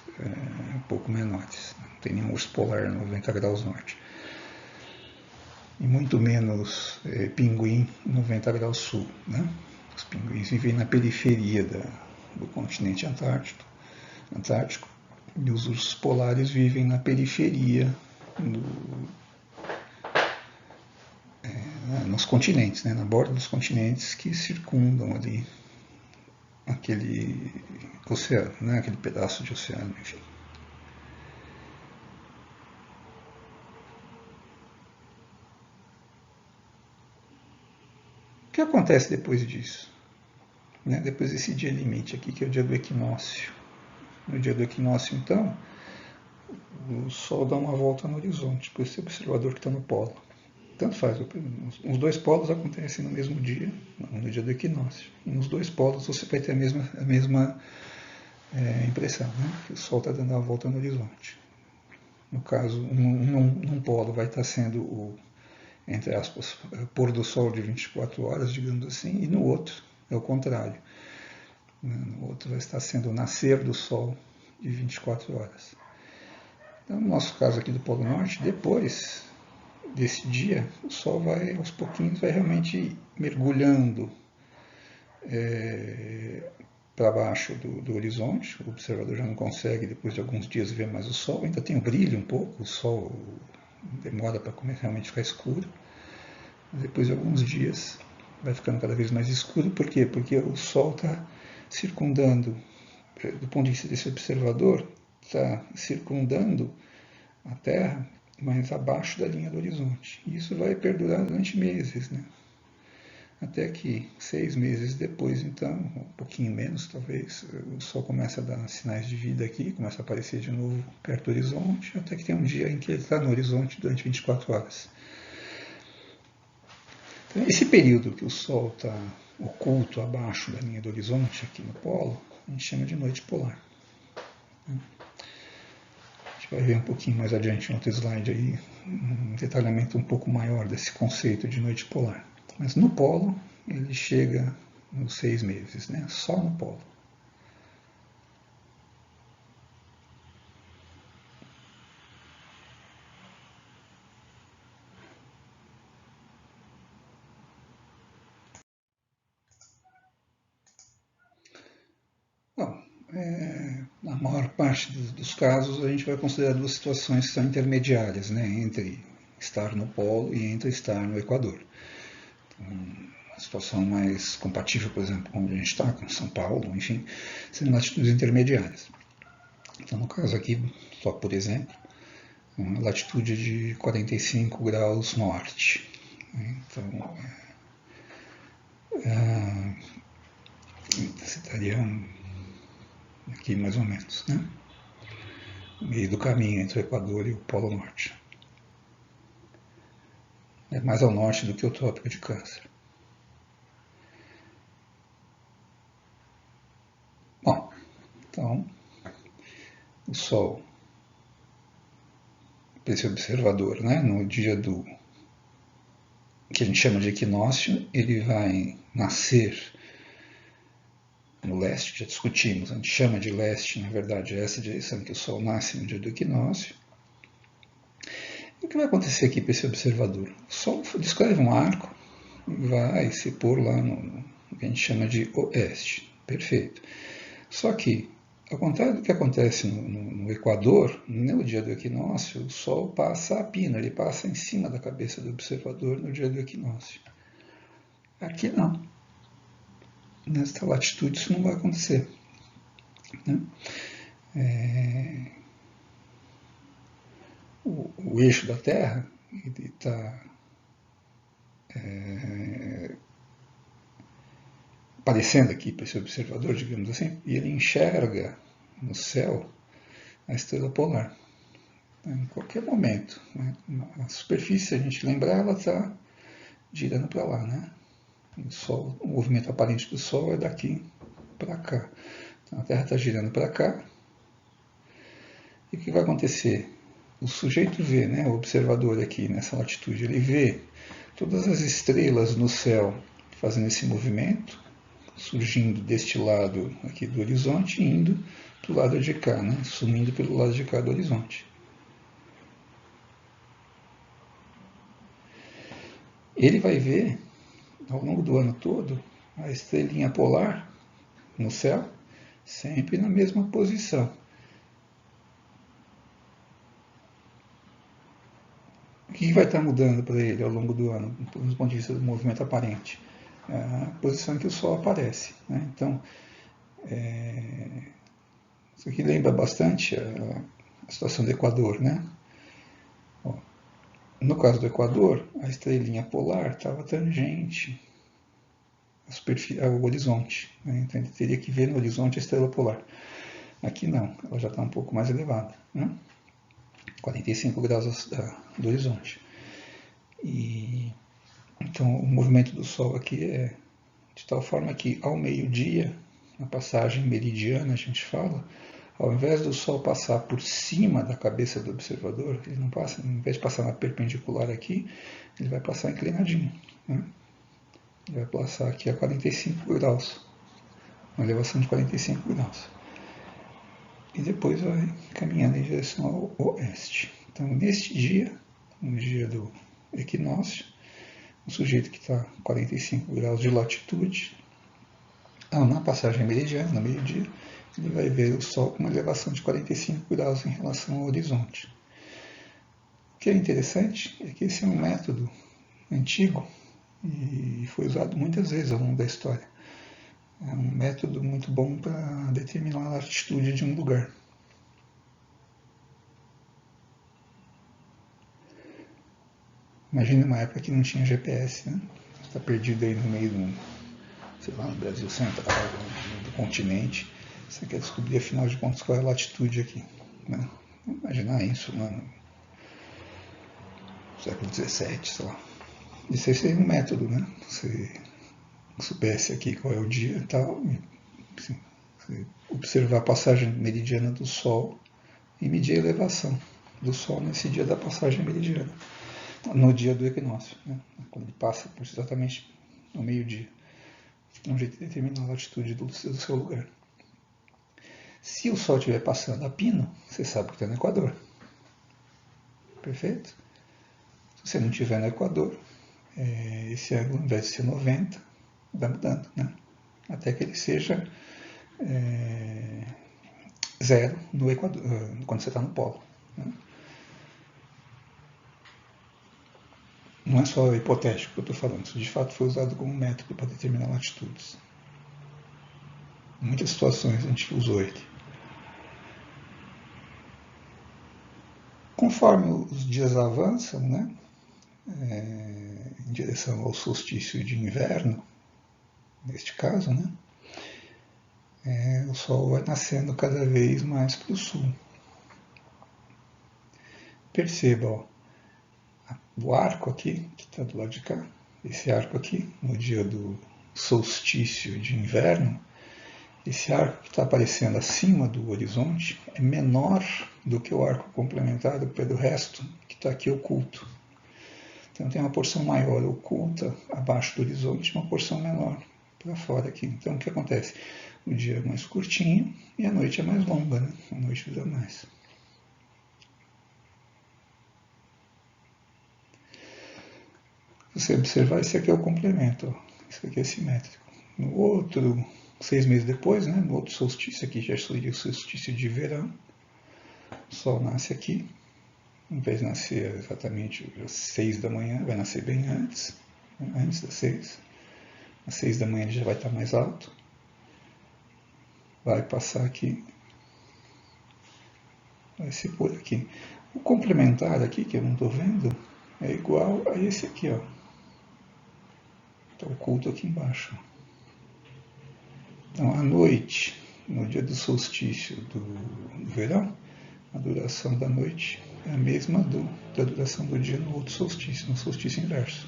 um pouco menores. Não tem nenhum urso polar 90 graus norte. E muito menos pinguim 90 graus sul, né? Os pinguins vivem na periferia do continente antártico, e os ursos polares vivem na periferia nos continentes, né? Na borda dos continentes que circundam ali aquele oceano, né? Aquele pedaço de oceano, enfim. O que acontece depois disso? Né? Depois desse dia limite aqui, que é o dia do equinócio. No dia do equinócio, então, o Sol dá uma volta no horizonte, por esse observador que está no polo. Tanto faz, os dois polos acontecem no mesmo dia, no dia do equinócio. E nos dois polos você vai ter a mesma impressão, né? Que o Sol está dando a volta no horizonte. No caso, num polo vai estar sendo o, entre aspas, pôr do Sol de 24 horas, digamos assim, e no outro é o contrário. No outro vai estar sendo o nascer do Sol de 24 horas. Então, no nosso caso aqui do Polo Norte, depois desse dia, o Sol vai, aos pouquinhos, vai realmente mergulhando para baixo do horizonte. O observador já não consegue, depois de alguns dias, ver mais o Sol. Ainda tem o brilho um pouco, o Sol demora para realmente ficar escuro. Mas depois de alguns dias, vai ficando cada vez mais escuro. Por quê? Porque o Sol está circundando, do ponto de vista desse observador, está circundando a Terra, mas abaixo da linha do horizonte. E isso vai perdurar durante meses, né? Até que 6 meses depois, então, um pouquinho menos talvez, o Sol começa a dar sinais de vida aqui, começa a aparecer de novo perto do horizonte, até que tem um dia em que ele está no horizonte durante 24 horas. Então, esse período que o Sol está oculto abaixo da linha do horizonte, aqui no polo, a gente chama de noite polar. gente vai ver um pouquinho mais adiante no outro slide aí, um detalhamento um pouco maior desse conceito de noite polar. Mas no polo, ele chega nos 6 meses, né? Só no polo. Bom, na maior parte dos casos, a gente vai considerar duas situações que são intermediárias, né? Entre estar no polo e entre estar no Equador. Então, a situação mais compatível, por exemplo, com onde a gente está, com São Paulo, enfim, são latitudes intermediárias. Então, no caso aqui, só por exemplo, uma latitude de 45 graus norte. Então, você estaria aqui mais ou menos, né? No meio do caminho entre o Equador e o Polo Norte. É mais ao norte do que o Trópico de Câncer. Bom, então, o Sol, esse observador, né, no dia do que a gente chama de equinócio, ele vai nascer no leste, já discutimos, a gente chama de leste, na verdade, é essa direção que o Sol nasce no dia do equinócio. E o que vai acontecer aqui para esse observador? O Sol descreve um arco e vai se pôr lá no que a gente chama de oeste. Perfeito. Só que, ao contrário do que acontece no Equador, no dia do equinócio, o Sol passa a pino, ele passa em cima da cabeça do observador no dia do equinócio. Aqui não. Nesta latitude isso não vai acontecer. Né? O eixo da Terra está aparecendo aqui para esse observador, digamos assim, e ele enxerga no céu a estrela polar. Em qualquer momento. Né? A superfície, se a gente lembrar, ela está girando para lá. Né? O movimento aparente do Sol é daqui para cá. Então, a Terra está girando para cá. E o que vai acontecer? O sujeito vê, né, o observador aqui nessa latitude, ele vê todas as estrelas no céu fazendo esse movimento, surgindo deste lado aqui do horizonte e indo para o lado de cá, né, sumindo pelo lado de cá do horizonte. Ele vai ver, ao longo do ano todo, a estrelinha polar no céu, sempre na mesma posição. O que vai estar mudando para ele ao longo do ano, do ponto de vista do movimento aparente? É a posição em que o Sol aparece. Né? Então, isso aqui lembra bastante a situação do Equador. Né? No caso do Equador, a estrelinha polar estava tangente ao horizonte. Né? Então, ele teria que ver no horizonte a estrela polar. Aqui não, ela já está um pouco mais elevada. Né? 45 graus do horizonte. Então, o movimento do Sol aqui é de tal forma que, ao meio-dia, na passagem meridiana, a gente fala, ao invés do Sol passar por cima da cabeça do observador, ele não passa, ao invés de passar na perpendicular aqui, ele vai passar inclinadinho. Né? Ele vai passar aqui a 45 graus, uma elevação de 45 graus. E depois vai caminhando em direção ao oeste. Então, neste dia, no dia do equinócio, o sujeito que está a 45 graus de latitude, na passagem meridiana, no meio-dia, ele vai ver o Sol com uma elevação de 45 graus em relação ao horizonte. O que é interessante é que esse é um método antigo e foi usado muitas vezes ao longo da história. É um método muito bom para determinar a altitude de um lugar. Imagina uma época que não tinha GPS, né? Você está perdido aí no meio do, sei lá, no Brasil Central, do continente. Você quer descobrir, afinal de contas, qual é a latitude aqui. Né? Imaginar isso no século XVII, sei lá. Isso aí seria um método, né? Você soubesse aqui qual é o dia e tal, assim, observar a passagem meridiana do Sol e medir a elevação do Sol nesse dia da passagem meridiana, no dia do equinócio, né? Quando ele passa exatamente no meio-dia. É um jeito de determinar a latitude do seu lugar. Se o Sol estiver passando a pino, você sabe que está no Equador. Perfeito? Se você não estiver no Equador, esse ângulo, ao invés de ser 90, vai mudando, né? Até que ele seja zero no Equador, quando você está no polo. Né? Não é só hipotético que eu estou falando, isso de fato foi usado como método para determinar latitudes. Em muitas situações a gente usou ele. Conforme os dias avançam, né, em direção ao solstício de inverno, neste caso, né, o Sol vai nascendo cada vez mais para o sul. Perceba, ó, o arco aqui, que está do lado de cá, esse arco aqui, no dia do solstício de inverno, esse arco que está aparecendo acima do horizonte é menor do que o arco complementado pelo resto que está aqui oculto. Então tem uma porção maior oculta abaixo do horizonte e uma porção menor para fora aqui. Então o que acontece? O dia é mais curtinho e a noite é mais longa, né? A noite dura mais. Se você observar, esse aqui é o complemento, ó. Isso aqui é simétrico. No outro, 6 meses depois, né, no outro solstício aqui, já seria o solstício de verão, o Sol nasce aqui, em vez de nascer exatamente às 6 da manhã, vai nascer bem antes, né, antes das 6. Às 6 da manhã ele já vai estar mais alto, vai passar aqui, vai ser por aqui. O complementar aqui, que eu não estou vendo, é igual a esse aqui, ó. Está oculto aqui embaixo. Então, à noite, no dia do solstício do verão, a duração da noite é a mesma da duração do dia no outro solstício, no solstício inverso.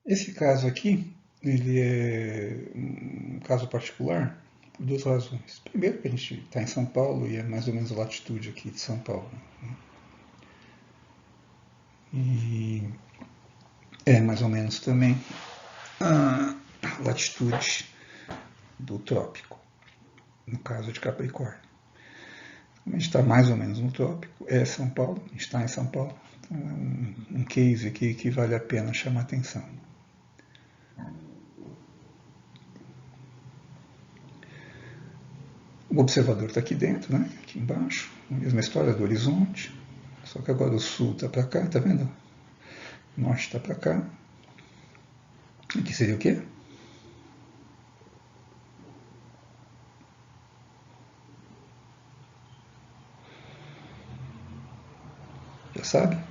Esse caso aqui, ele é um caso particular por duas razões. Primeiro, que a gente está em São Paulo e é mais ou menos a latitude aqui de São Paulo. Né? E é mais ou menos também a latitude do trópico, no caso de Capricórnio. A gente está mais ou menos no trópico, é São Paulo, a gente está em São Paulo. Então é um case aqui que vale a pena chamar atenção. O observador está aqui dentro, né? Aqui embaixo, a mesma história do horizonte, só que agora o sul está para cá, tá vendo? O norte está para cá. Aqui seria o quê? Já sabe?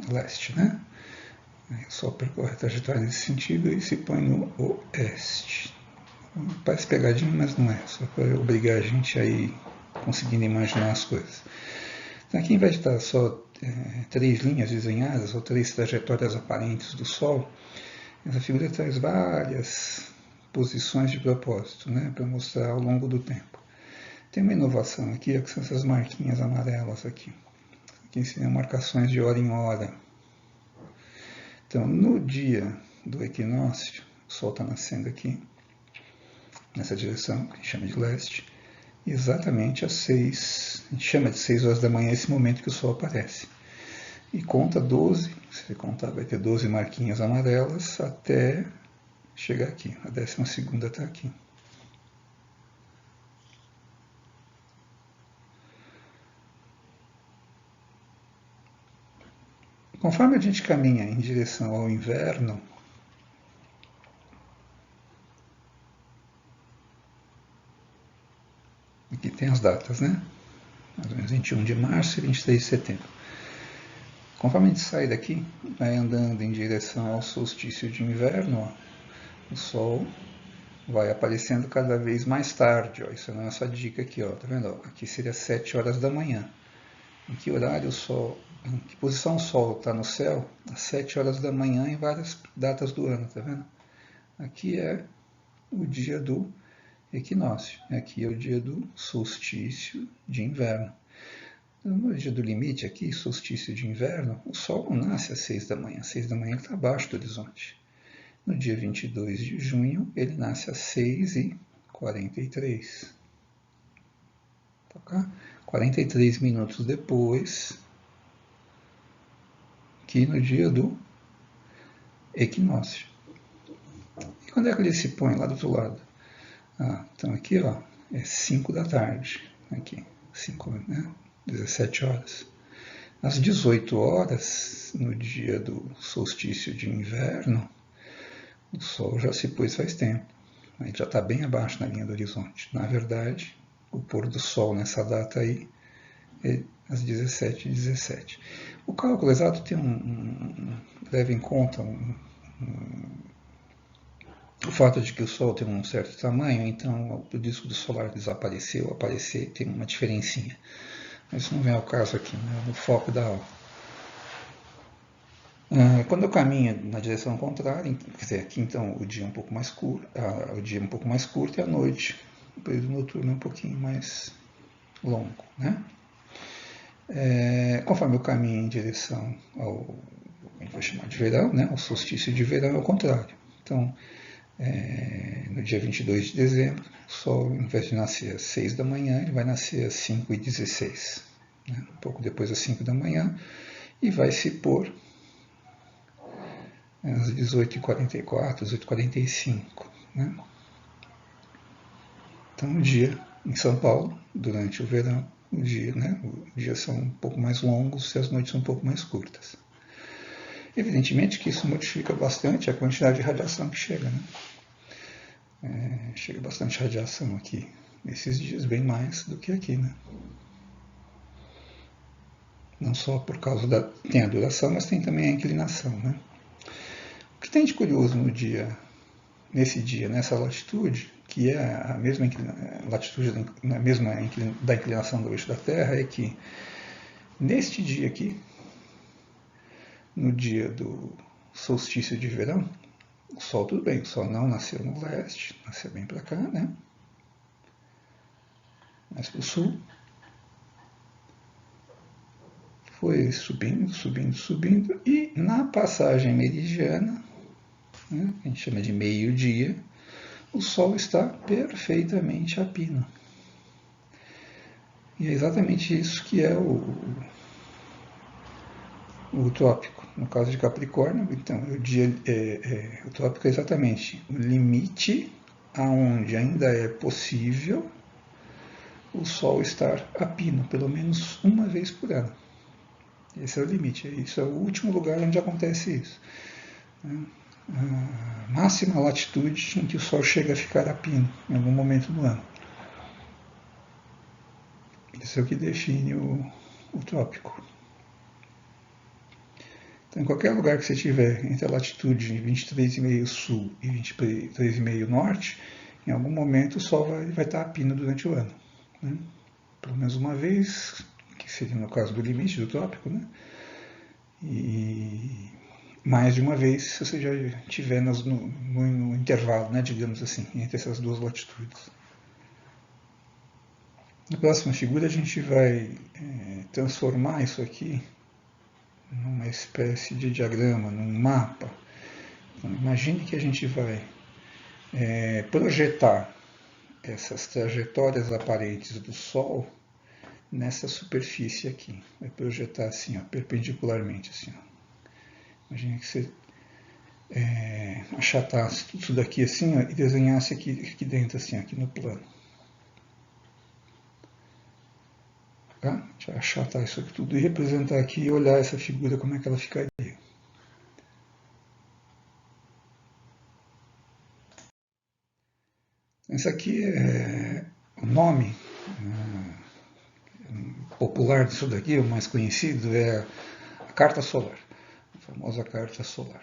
Leste, né? O Sol percorre a trajetória nesse sentido e se põe no oeste. Parece pegadinha, mas não é. Só para obrigar a gente a ir conseguindo imaginar as coisas. Então aqui, em vez de estar só 3 linhas desenhadas, ou 3 trajetórias aparentes do Sol, essa figura traz várias posições de propósito, né, para mostrar ao longo do tempo. Tem uma inovação aqui, que são essas marquinhas amarelas aqui. Aqui seriam marcações de hora em hora. Então, no dia do equinócio, o Sol está nascendo aqui, nessa direção, que a gente chama de leste, exatamente às 6, a gente chama de 6 horas da manhã, esse momento que o Sol aparece. E conta 12, se você contar vai ter 12 marquinhas amarelas até chegar aqui, a 12ª está aqui. Conforme a gente caminha em direção ao inverno, aqui tem as datas, né? Mais ou menos 21 de março e 23 de setembro. Conforme a gente sai daqui, vai andando em direção ao solstício de inverno, ó, o Sol vai aparecendo cada vez mais tarde. Ó. Isso é a nossa dica aqui, ó. Tá vendo? Aqui seria 7 horas da manhã. Em que horário o Sol, em que posição o Sol está no céu? Às 7 horas da manhã em várias datas do ano, tá vendo? Aqui é o dia do equinócio. Aqui é o dia do solstício de inverno. No dia do limite aqui, solstício de inverno, o Sol não nasce às 6 da manhã. Às 6 da manhã ele está abaixo do horizonte. No dia 22 de junho, ele nasce às 6h43. Tá? 43 minutos depois que no dia do equinócio. E quando é que ele se põe lá do outro lado? Então aqui ó, é 5 da tarde. Aqui, 5, né? 17 horas. Às 18 horas, no dia do solstício de inverno, o Sol já se pôs faz tempo. Ele já está bem abaixo na linha do horizonte. Na verdade, o pôr do Sol nessa data aí é às 17h17. O cálculo exato tem leva em conta o fato de que o Sol tem um certo tamanho, então o disco do solar desapareceu, aparecer, tem uma diferencinha. Mas isso não vem ao caso aqui, né, no foco da aula. Quando eu caminho na direção contrária, quer dizer, aqui então o dia é um pouco mais curto, e a noite, o período noturno é um pouquinho mais longo, né? Conforme eu caminho em direção ao, a gente vai chamar de verão, né? O solstício de verão é o contrário. Então, no dia 22 de dezembro, o Sol, ao invés de nascer às 6 da manhã, ele vai nascer às 5h16, né? Um pouco depois das 5 da manhã, e vai se pôr às 18h44, 18h45. Né? Então, o dia em São Paulo, durante o verão, os dias são um pouco mais longos e as noites são um pouco mais curtas. Evidentemente que isso modifica bastante a quantidade de radiação que chega. Né? Chega bastante radiação aqui nesses dias, bem mais do que aqui. Né? Não só por causa tem a duração, mas tem também a inclinação. Né? O que tem de curioso nesse dia, nessa latitude, que é a mesma latitude da mesma da inclinação do eixo da Terra, é que neste dia aqui, no dia do solstício de verão, o Sol, tudo bem, o Sol não nasceu no leste, nasceu bem para cá, né? Mas para o sul, foi subindo, subindo, subindo, e na passagem meridiana, né, que a gente chama de meio-dia, o Sol está perfeitamente a pino. E é exatamente isso que é o trópico. No caso de Capricórnio, então, o trópico é exatamente o limite aonde ainda é possível o Sol estar a pino, pelo menos uma vez por ano. Esse é o limite, isso é o último lugar onde acontece isso. A máxima latitude em que o Sol chega a ficar a pino, em algum momento do ano. Isso é o que define o trópico. Então, em qualquer lugar que você tiver entre a latitude 23,5 sul e 23,5 norte, em algum momento o Sol vai estar a pino durante o ano. Né? Pelo menos uma vez, que seria no caso do limite do trópico, né? E mais de uma vez se você já estiver no intervalo, né, digamos assim, entre essas duas latitudes. Na próxima figura a gente vai transformar isso aqui numa espécie de diagrama, num mapa. Então, imagine que a gente vai projetar essas trajetórias aparentes do Sol nessa superfície aqui. Vai projetar assim, ó, perpendicularmente. Assim, ó. Imagine que você achatasse tudo isso daqui assim, ó, e desenhasse aqui dentro, assim, aqui no plano. Tá? A gente vai achatar isso aqui tudo e representar aqui e olhar essa figura, como é que ela ficaria. Esse aqui é o nome popular disso daqui, o mais conhecido, é a carta solar, a famosa carta solar.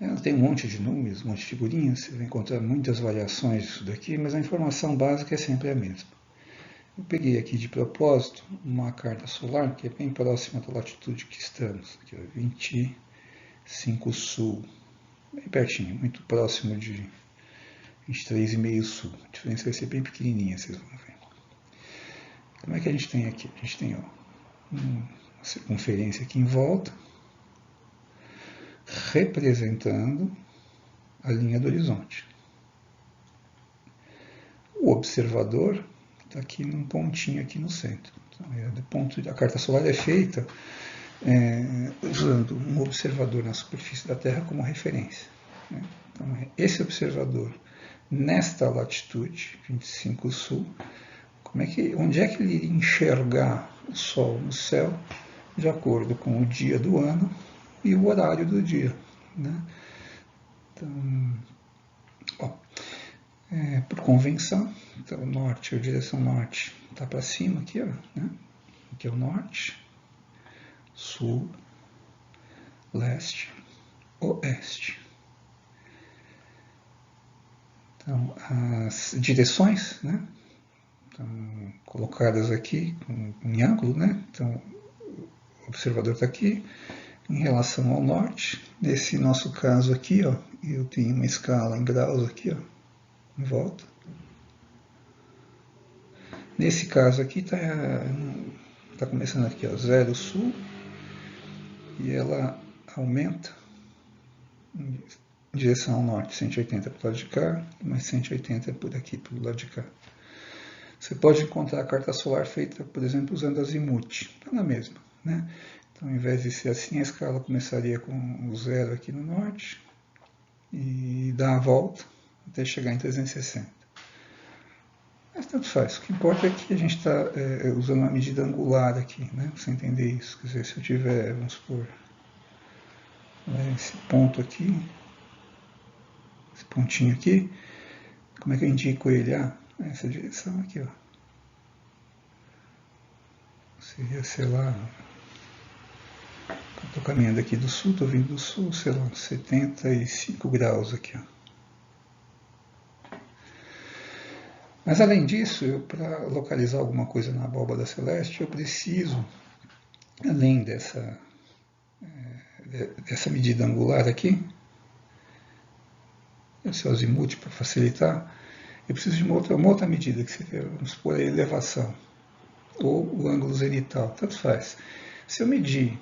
Ela tem um monte de números, um monte de figurinhas, você vai encontrar muitas variações disso daqui, mas a informação básica é sempre a mesma. Eu peguei aqui de propósito uma carta solar que é bem próxima da latitude que estamos, aqui, ó, 25 sul, bem pertinho, muito próximo de 23,5 sul. A diferença vai ser bem pequenininha, vocês vão ver. Como é que a gente tem aqui? A gente tem uma circunferência aqui em volta, representando a linha do horizonte. O observador está aqui num pontinho aqui no centro. Então, a carta solar é feita usando um observador na superfície da Terra como referência. Né? Então, esse observador, nesta latitude, 25 sul, onde é que ele iria enxergar o Sol no céu, de acordo com o dia do ano e o horário do dia. Né? Então, por convenção, então, o norte, a direção norte está para cima aqui, ó, né? Aqui é o norte, sul, leste, oeste. Então, as direções, né, estão colocadas aqui em ângulo, né? Então, o observador está aqui em relação ao norte. Nesse nosso caso aqui, ó, eu tenho uma escala em graus aqui, ó, em volta. Nesse caso aqui tá começando aqui, ó, 0 sul, e ela aumenta em direção ao norte, 180 para o lado de cá, mais 180 por aqui, pelo lado de cá. Você pode encontrar a carta solar feita, por exemplo, usando azimuth, está na mesma, né? Então, ao invés de ser assim, a escala começaria com o 0 aqui no norte e dá a volta até chegar em 360. Mas tanto faz. O que importa é que a gente está usando uma medida angular aqui, né? Para você entender isso. Quer dizer, se eu tiver, vamos supor, esse ponto aqui, esse pontinho aqui, como é que eu indico ele? Essa direção aqui, ó. Seria, sei lá, estou caminhando aqui do sul, estou vindo do sul, sei lá, 75 graus aqui, ó. Mas além disso, para localizar alguma coisa na abóbada celeste, eu preciso, além dessa medida angular aqui, esse azimuth para facilitar, eu preciso de uma outra medida, que seria, vamos supor, a elevação, ou o ângulo zenital, tanto faz. Se eu medir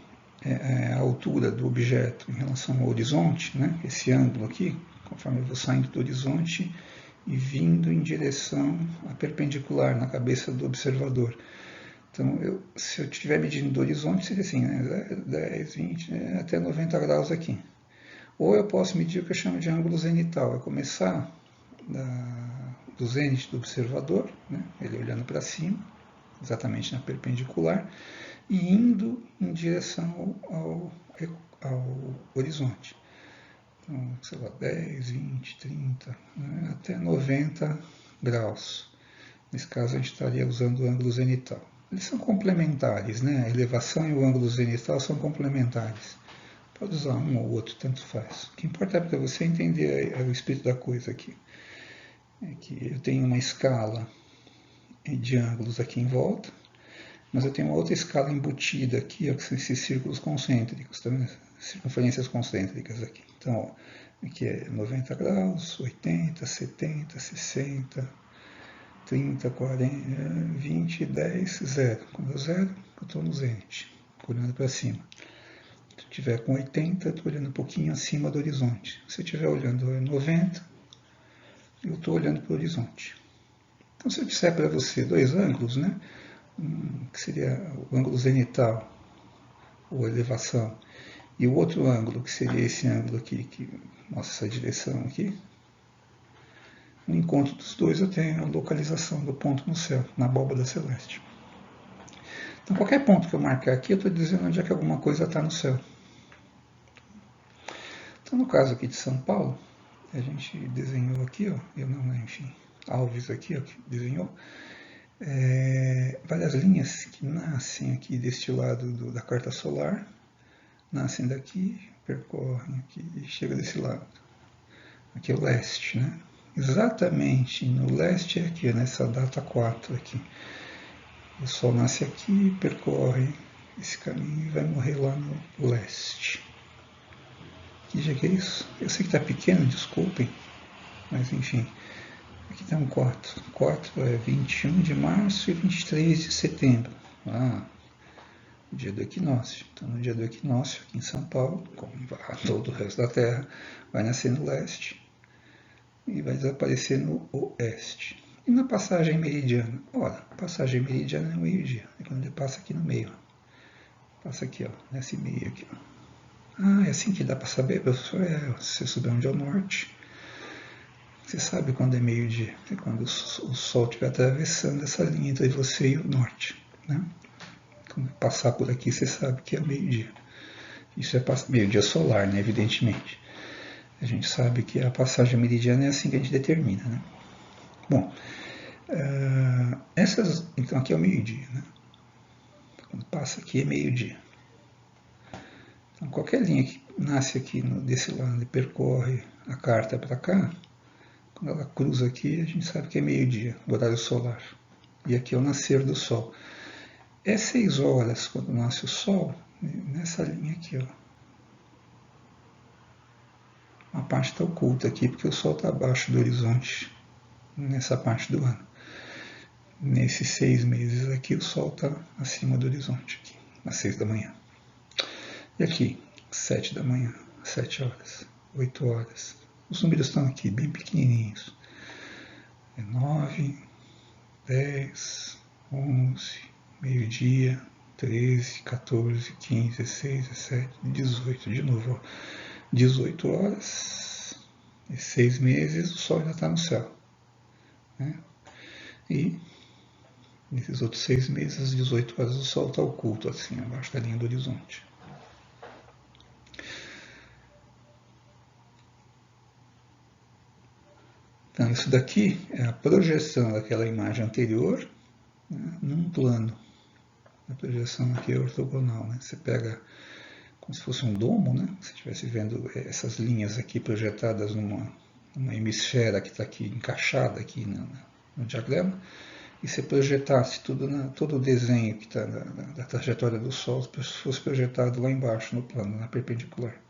a altura do objeto em relação ao horizonte, né, esse ângulo aqui, conforme eu vou saindo do horizonte e vindo em direção à perpendicular na cabeça do observador. Então, se eu estiver medindo do horizonte, seria assim, né, 10, 20, até 90 graus aqui. Ou eu posso medir o que eu chamo de ângulo zenital, é começar do zênite do observador, né, ele olhando para cima, exatamente na perpendicular, e indo em direção ao horizonte. Então, sei lá, 10, 20, 30, né, até 90 graus. Nesse caso, a gente estaria usando o ângulo zenital. Eles são complementares, né? A elevação e o ângulo zenital são complementares. Pode usar um ou outro, tanto faz. O que importa é para você entender o espírito da coisa aqui. É que eu tenho uma escala de ângulos aqui em volta, mas eu tenho uma outra escala embutida aqui, ó, que são esses círculos concêntricos, tá vendo? Circunferências concêntricas aqui. Então, ó, aqui é 90 graus, 80, 70, 60, 30, 40, 20, 10, 0. Quando é 0, eu estou no zênite, olhando para cima. Se eu estiver com 80, eu estou olhando um pouquinho acima do horizonte. Se eu estiver olhando 90, eu estou olhando para o horizonte. Então, se eu disser para você dois ângulos, né, que seria o ângulo zenital, ou elevação, e o outro ângulo, que seria esse ângulo aqui, que mostra essa direção aqui, no encontro dos dois eu tenho a localização do ponto no céu, na abóbada celeste. Então, qualquer ponto que eu marcar aqui, eu estou dizendo onde é que alguma coisa está no céu. Então, no caso aqui de São Paulo, a gente desenhou aqui, ó, eu não, né, enfim, Alves aqui, ó, que desenhou, várias linhas que nascem aqui deste lado da carta solar, nascem daqui, percorrem aqui e chega desse lado. Aqui é o leste, né? Exatamente no leste é aqui, nessa data 4 aqui. O Sol nasce aqui, percorre esse caminho e vai morrer lá no leste. Que dia que é isso? Eu sei que está pequeno, desculpem, mas enfim. Aqui está um 4. 4 é 21 de março e 23 de setembro. O dia do equinócio. Então, no dia do equinócio, aqui em São Paulo, como todo o resto da Terra, vai nascer no leste e vai desaparecer no oeste. E na passagem meridiana? Ora, passagem meridiana é o meio-dia, é quando ele passa aqui no meio. Passa aqui, ó, nesse meio aqui. Ó. É assim que dá para saber, professor? Se você souber onde é o norte, você sabe quando é meio-dia. É quando o Sol estiver atravessando essa linha entre você e o norte. Né? Quando passar por aqui, você sabe que é meio-dia. Isso é meio-dia solar, né? Evidentemente. A gente sabe que a passagem meridiana é assim que a gente determina, né? Bom, então aqui é o meio-dia, né? Quando passa aqui é meio-dia. Então qualquer linha que nasce aqui desse lado e percorre a carta para cá, quando ela cruza aqui, a gente sabe que é meio-dia, horário solar. E aqui é o nascer do Sol. É 6 horas quando nasce o Sol, nessa linha aqui, ó. Uma parte está oculta aqui, porque o Sol está abaixo do horizonte, nessa parte do ano. Nesses 6 meses aqui, o Sol está acima do horizonte, aqui, às 6 da manhã. E aqui, 7 da manhã, 7 horas, 8 horas. Os números estão aqui, bem pequenininhos. 9, 10, 11, meio-dia, 13, 14, 15, 16, 17, 18. De novo, ó. 18 horas e 6 meses, o Sol ainda está no céu. Né? E nesses outros 6 meses, às 18 horas, o Sol está oculto, assim, abaixo da linha do horizonte. Então, isso daqui é a projeção daquela imagem anterior, né, num plano. A projeção aqui é ortogonal. Né? Você pega como se fosse um domo, né? Se estivesse vendo essas linhas aqui projetadas numa hemisfera que está aqui encaixada aqui no diagrama, e você projetasse todo o desenho que está da trajetória do Sol, fosse projetado lá embaixo no plano, na perpendicular.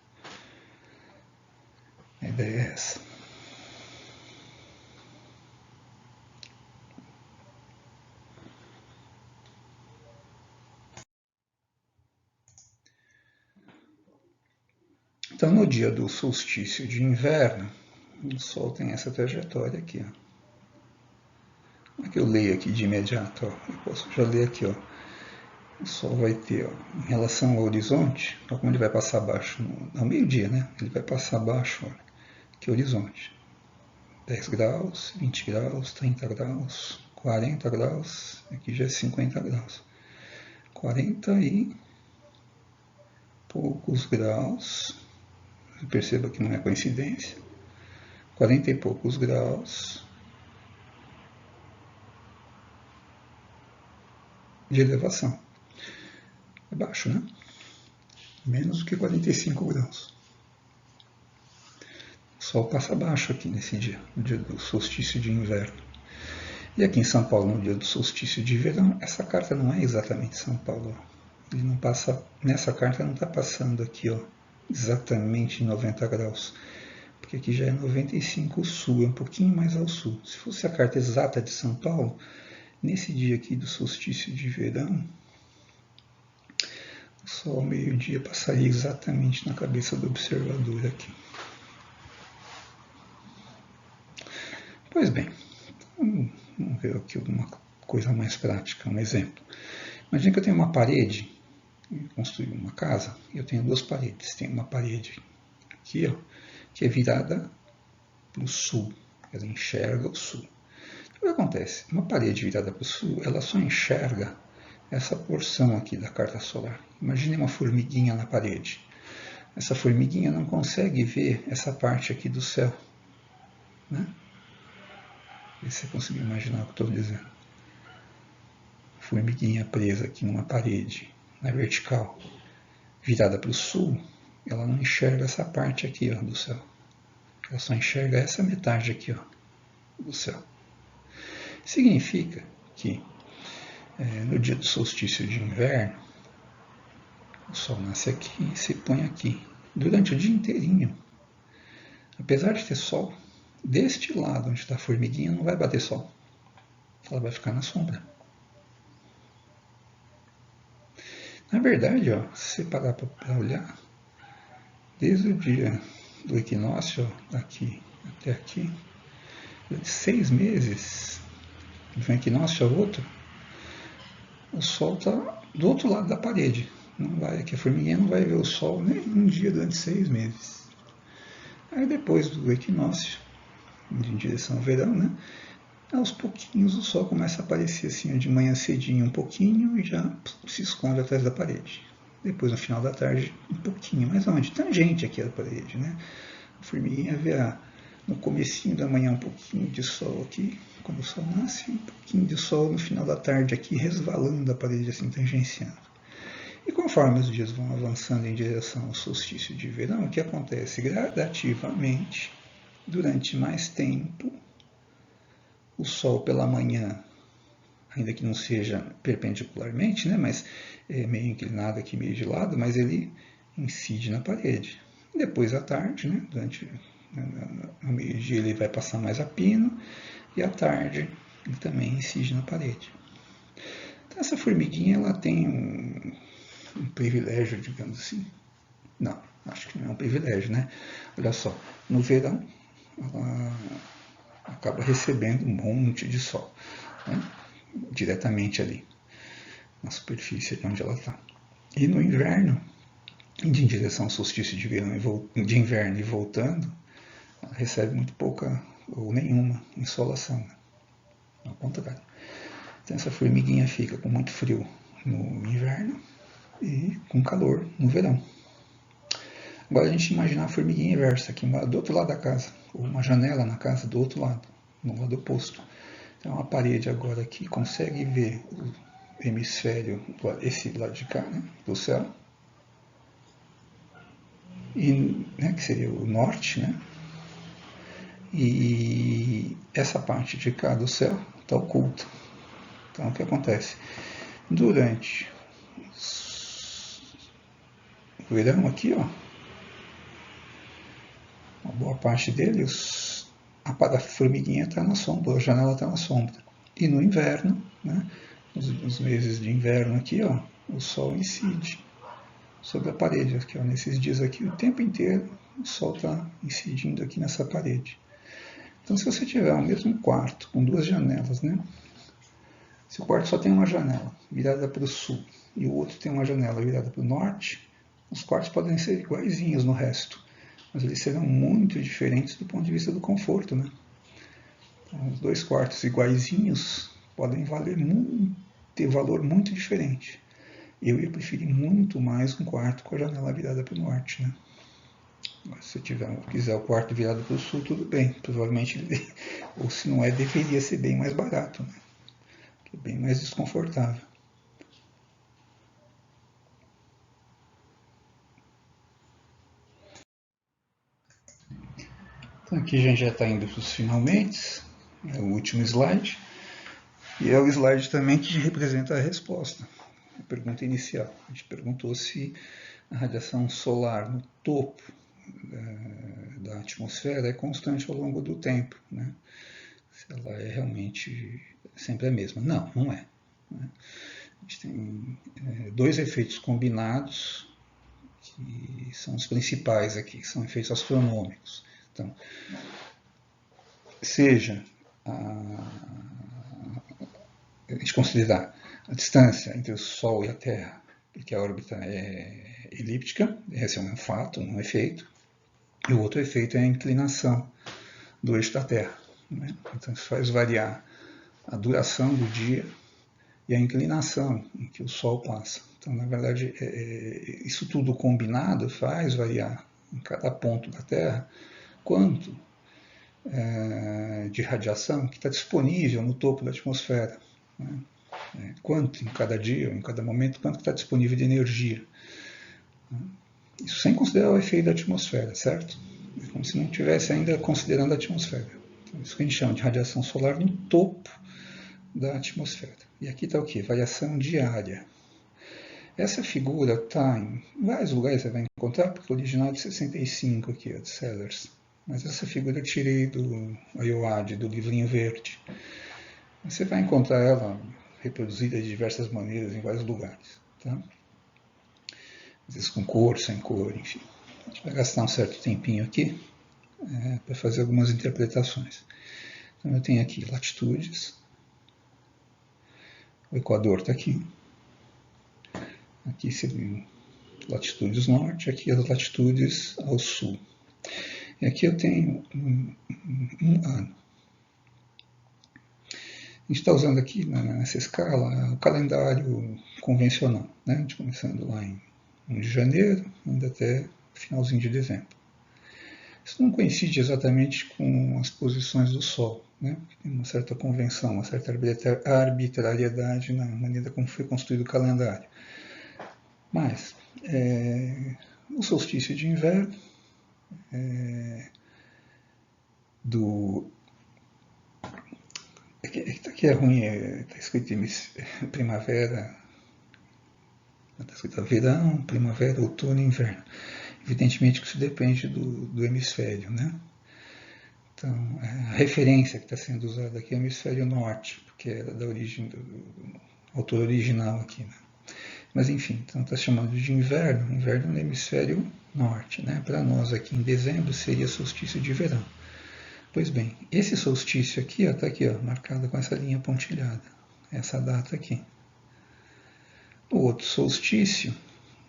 A ideia é essa. Então, no dia do solstício de inverno, o Sol tem essa trajetória aqui. Ó. Aqui eu leio aqui de imediato. Ó. Eu posso já ler aqui. Ó. O Sol vai ter, ó, em relação ao horizonte, ó, como ele vai passar abaixo, no meio-dia, né? Ele vai passar abaixo, ó, aqui é o horizonte. 10 graus, 20 graus, 30 graus, 40 graus, aqui já é 50 graus. 40 e poucos graus, perceba que não é coincidência. 40 e poucos graus de elevação. É baixo, né? Menos do que 45 graus. O Sol passa baixo aqui nesse dia, no dia do solstício de inverno. E aqui em São Paulo, no dia do solstício de verão, essa carta não é exatamente São Paulo. Ele não passa, nessa carta não está passando aqui, ó, exatamente 90 graus. Porque aqui já é 95 sul, é um pouquinho mais ao sul. Se fosse a carta exata de São Paulo, nesse dia aqui do solstício de verão, o Sol ao meio-dia passaria exatamente na cabeça do observador aqui. Pois bem, vamos ver aqui alguma coisa mais prática, um exemplo. Imagina que eu tenho uma parede, eu construí uma casa, e eu tenho 2 paredes. Tem uma parede aqui, ó, que é virada para o sul, ela enxerga o sul. O que acontece? Uma parede virada para o sul, ela só enxerga essa porção aqui da carta solar. Imagine uma formiguinha na parede. Essa formiguinha não consegue ver essa parte aqui do céu. Né? Se você conseguir imaginar o que estou dizendo. Formiguinha presa aqui numa parede, na vertical, virada para o sul, ela não enxerga essa parte aqui, ó, do céu. Ela só enxerga essa metade aqui, ó, do céu. Significa que no dia do solstício de inverno, o Sol nasce aqui e se põe aqui. Durante o dia inteirinho, apesar de ter Sol, deste lado onde está a formiguinha não vai bater Sol. Ela vai ficar na sombra. Na verdade, ó, se você parar para olhar, desde o dia do equinócio, ó, daqui até aqui, durante 6 meses, de um equinócio ao outro, o Sol está do outro lado da parede. Não vai, aqui a formiguinha não vai ver o Sol nem um dia durante 6 meses. Aí depois do equinócio, em direção ao verão, né? Aos pouquinhos o Sol começa a aparecer assim, de manhã cedinho um pouquinho e já se esconde atrás da parede. Depois no final da tarde um pouquinho, mas onde? Tangente aqui da parede, né? A formiguinha vê no comecinho da manhã um pouquinho de Sol aqui, quando o Sol nasce, um pouquinho de Sol no final da tarde aqui, resvalando da parede assim, tangenciando. E conforme os dias vão avançando em direção ao solstício de verão, o que acontece gradativamente, durante mais tempo, o Sol pela manhã, ainda que não seja perpendicularmente, né, mas meio inclinado aqui, meio de lado, mas ele incide na parede. Depois à tarde, né, durante ao meio-dia ele vai passar mais a pino, e à tarde ele também incide na parede. Então essa formiguinha ela tem um privilégio, digamos assim. Não, acho que não é um privilégio, né? Olha só, no verão ela acaba recebendo um monte de sol, né? Diretamente ali, na superfície onde ela está. E no inverno, indo em direção ao solstício de verão de inverno e voltando, ela recebe muito pouca ou nenhuma insolação, né? Ao contrário. Então essa formiguinha fica com muito frio no inverno e com calor no verão. Agora a gente imaginar a formiguinha inversa, que mora do outro lado da casa, ou uma janela na casa do outro lado, no lado oposto. Então a parede agora aqui consegue ver o hemisfério, esse lado de cá, né, do céu, e, né, que seria o norte, né, e essa parte de cá do céu está oculta. Então o que acontece? Durante o verão aqui, ó, uma boa parte dele, a formiguinha está na sombra, a janela está na sombra. E no inverno, né, nos meses de inverno aqui, ó, o Sol incide sobre a parede. Aqui, ó, nesses dias aqui, o tempo inteiro, o Sol está incidindo aqui nessa parede. Então, se você tiver o mesmo quarto, com duas janelas, né, se o quarto só tem uma janela virada para o sul e o outro tem uma janela virada para o norte, os quartos podem ser iguaizinhos no resto, mas eles serão muito diferentes do ponto de vista do conforto, né? Então, os dois quartos iguaizinhos podem ter valor muito diferente. Eu ia preferir muito mais um quarto com a janela virada para o norte, né? Mas se quiser o quarto virado para o sul, tudo bem. Provavelmente, ou se não é, deveria ser bem mais barato, né? Que é bem mais desconfortável. Então aqui a gente já está indo para os finalmente, é o último slide, e é o slide também que representa a resposta. A pergunta inicial. A gente perguntou se a radiação solar no topo da atmosfera é constante ao longo do tempo, né? Se ela é realmente sempre a mesma. Não, não é. Né? A gente tem dois efeitos combinados que são os principais aqui, que são efeitos astronômicos. Então, seja a gente considerar a distância entre o Sol e a Terra, porque a órbita é elíptica, esse é um fato, um efeito, e o outro efeito é a inclinação do eixo da Terra. Né? Então isso faz variar a duração do dia e a inclinação em que o Sol passa. Então, na verdade, isso tudo combinado faz variar em cada ponto da Terra quanto de radiação que está disponível no topo da atmosfera. Né? Quanto em cada dia, em cada momento, quanto está disponível de energia. Né? Isso sem considerar o efeito da atmosfera, certo? É como se não estivesse ainda considerando a atmosfera. Então, isso que a gente chama de radiação solar no topo da atmosfera. E aqui está o que? Variação diária. Essa figura está em vários lugares, você vai encontrar, porque o original é de 65 aqui, de Sellers. Mas essa figura eu tirei do IOAD, do livrinho verde. Você vai encontrar ela reproduzida de diversas maneiras em vários lugares. Tá? Às vezes com cor, sem cor, enfim. A gente vai gastar um certo tempinho aqui para fazer algumas interpretações. Então eu tenho aqui latitudes. O Equador está aqui. Aqui seriam latitudes norte, aqui as latitudes ao sul. E aqui eu tenho um ano. A gente está usando aqui nessa escala o calendário convencional, né? A gente começando lá em 1 de janeiro, indo até finalzinho de dezembro. Isso não coincide exatamente com as posições do Sol, né? Tem uma certa convenção, uma certa arbitrariedade na maneira como foi construído o calendário. Mas o solstício de inverno Aqui é ruim, está escrito primavera, está escrito verão, primavera, outono e inverno. Evidentemente que isso depende do hemisfério, né? Então, a referência que está sendo usada aqui é o hemisfério norte, porque é da origem do autor original aqui, né? Mas enfim, então está chamando de inverno no hemisfério norte, né? Para nós aqui em dezembro seria solstício de verão. Pois bem, esse solstício aqui está aqui, ó, marcado com essa linha pontilhada, essa data aqui. O outro solstício,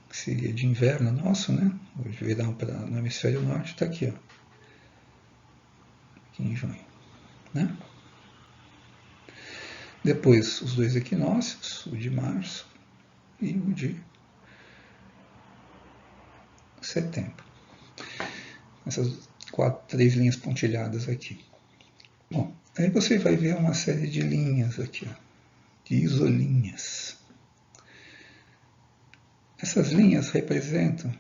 que seria de inverno nosso, né? O de verão no hemisfério norte, está aqui, ó, aqui em junho, né? Depois os dois equinócios, o de março e o de setembro. Essas três linhas pontilhadas aqui. Bom, aí você vai ver uma série de linhas aqui, ó, de isolinhas. Essas linhas representam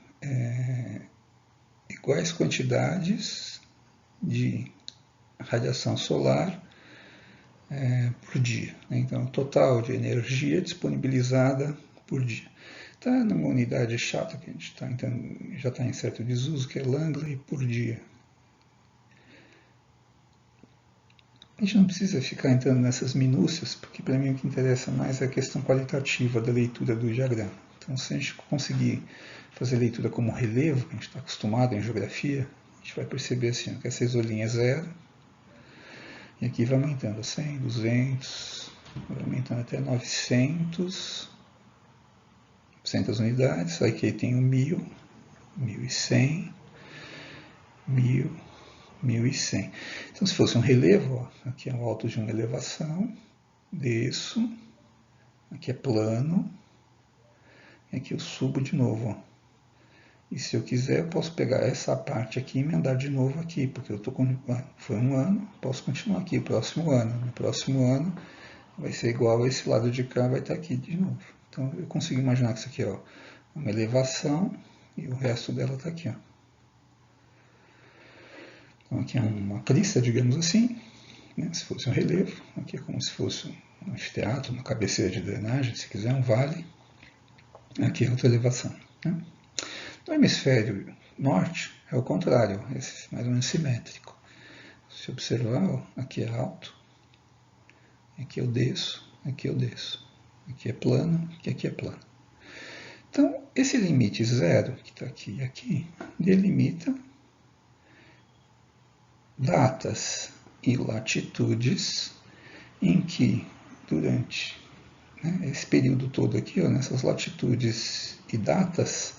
iguais quantidades de radiação solar por dia. Então, o total de energia disponibilizada por dia. Está numa unidade chata que a gente já está em certo desuso, que é Langley por dia. A gente não precisa ficar entrando nessas minúcias, porque para mim o que interessa mais é a questão qualitativa da leitura do diagrama. Então, se a gente conseguir fazer leitura como relevo, que a gente está acostumado em geografia, a gente vai perceber assim, que essa isolinha é 0, e aqui vai aumentando 100, 200, vai aumentando até 900 unidades, aqui tem 1000, 1100, 1000, 1100. Então, se fosse um relevo, ó, aqui é o alto de uma elevação, desço, aqui é plano, e aqui eu subo de novo. Ó. E se eu quiser, eu posso pegar essa parte aqui e emendar de novo aqui, porque eu estou com... foi um ano, posso continuar aqui, próximo ano. No próximo ano vai ser igual a esse lado de cá, vai estar aqui de novo. Então, eu consigo imaginar que isso aqui é uma elevação e o resto dela está aqui. Ó. Então, aqui é uma crista, digamos assim, né? Se fosse um relevo. Aqui é como se fosse um anfiteatro, uma cabeceira de drenagem, se quiser, um vale. Aqui é outra elevação. Né? No hemisfério norte é o contrário, esse mais ou menos simétrico. Se observar, ó, aqui é alto, aqui eu desço, aqui eu desço. Aqui é plano, aqui é plano. Então, esse limite zero, que está aqui e aqui, delimita datas e latitudes em que, durante esse período todo aqui, ó, nessas latitudes e datas,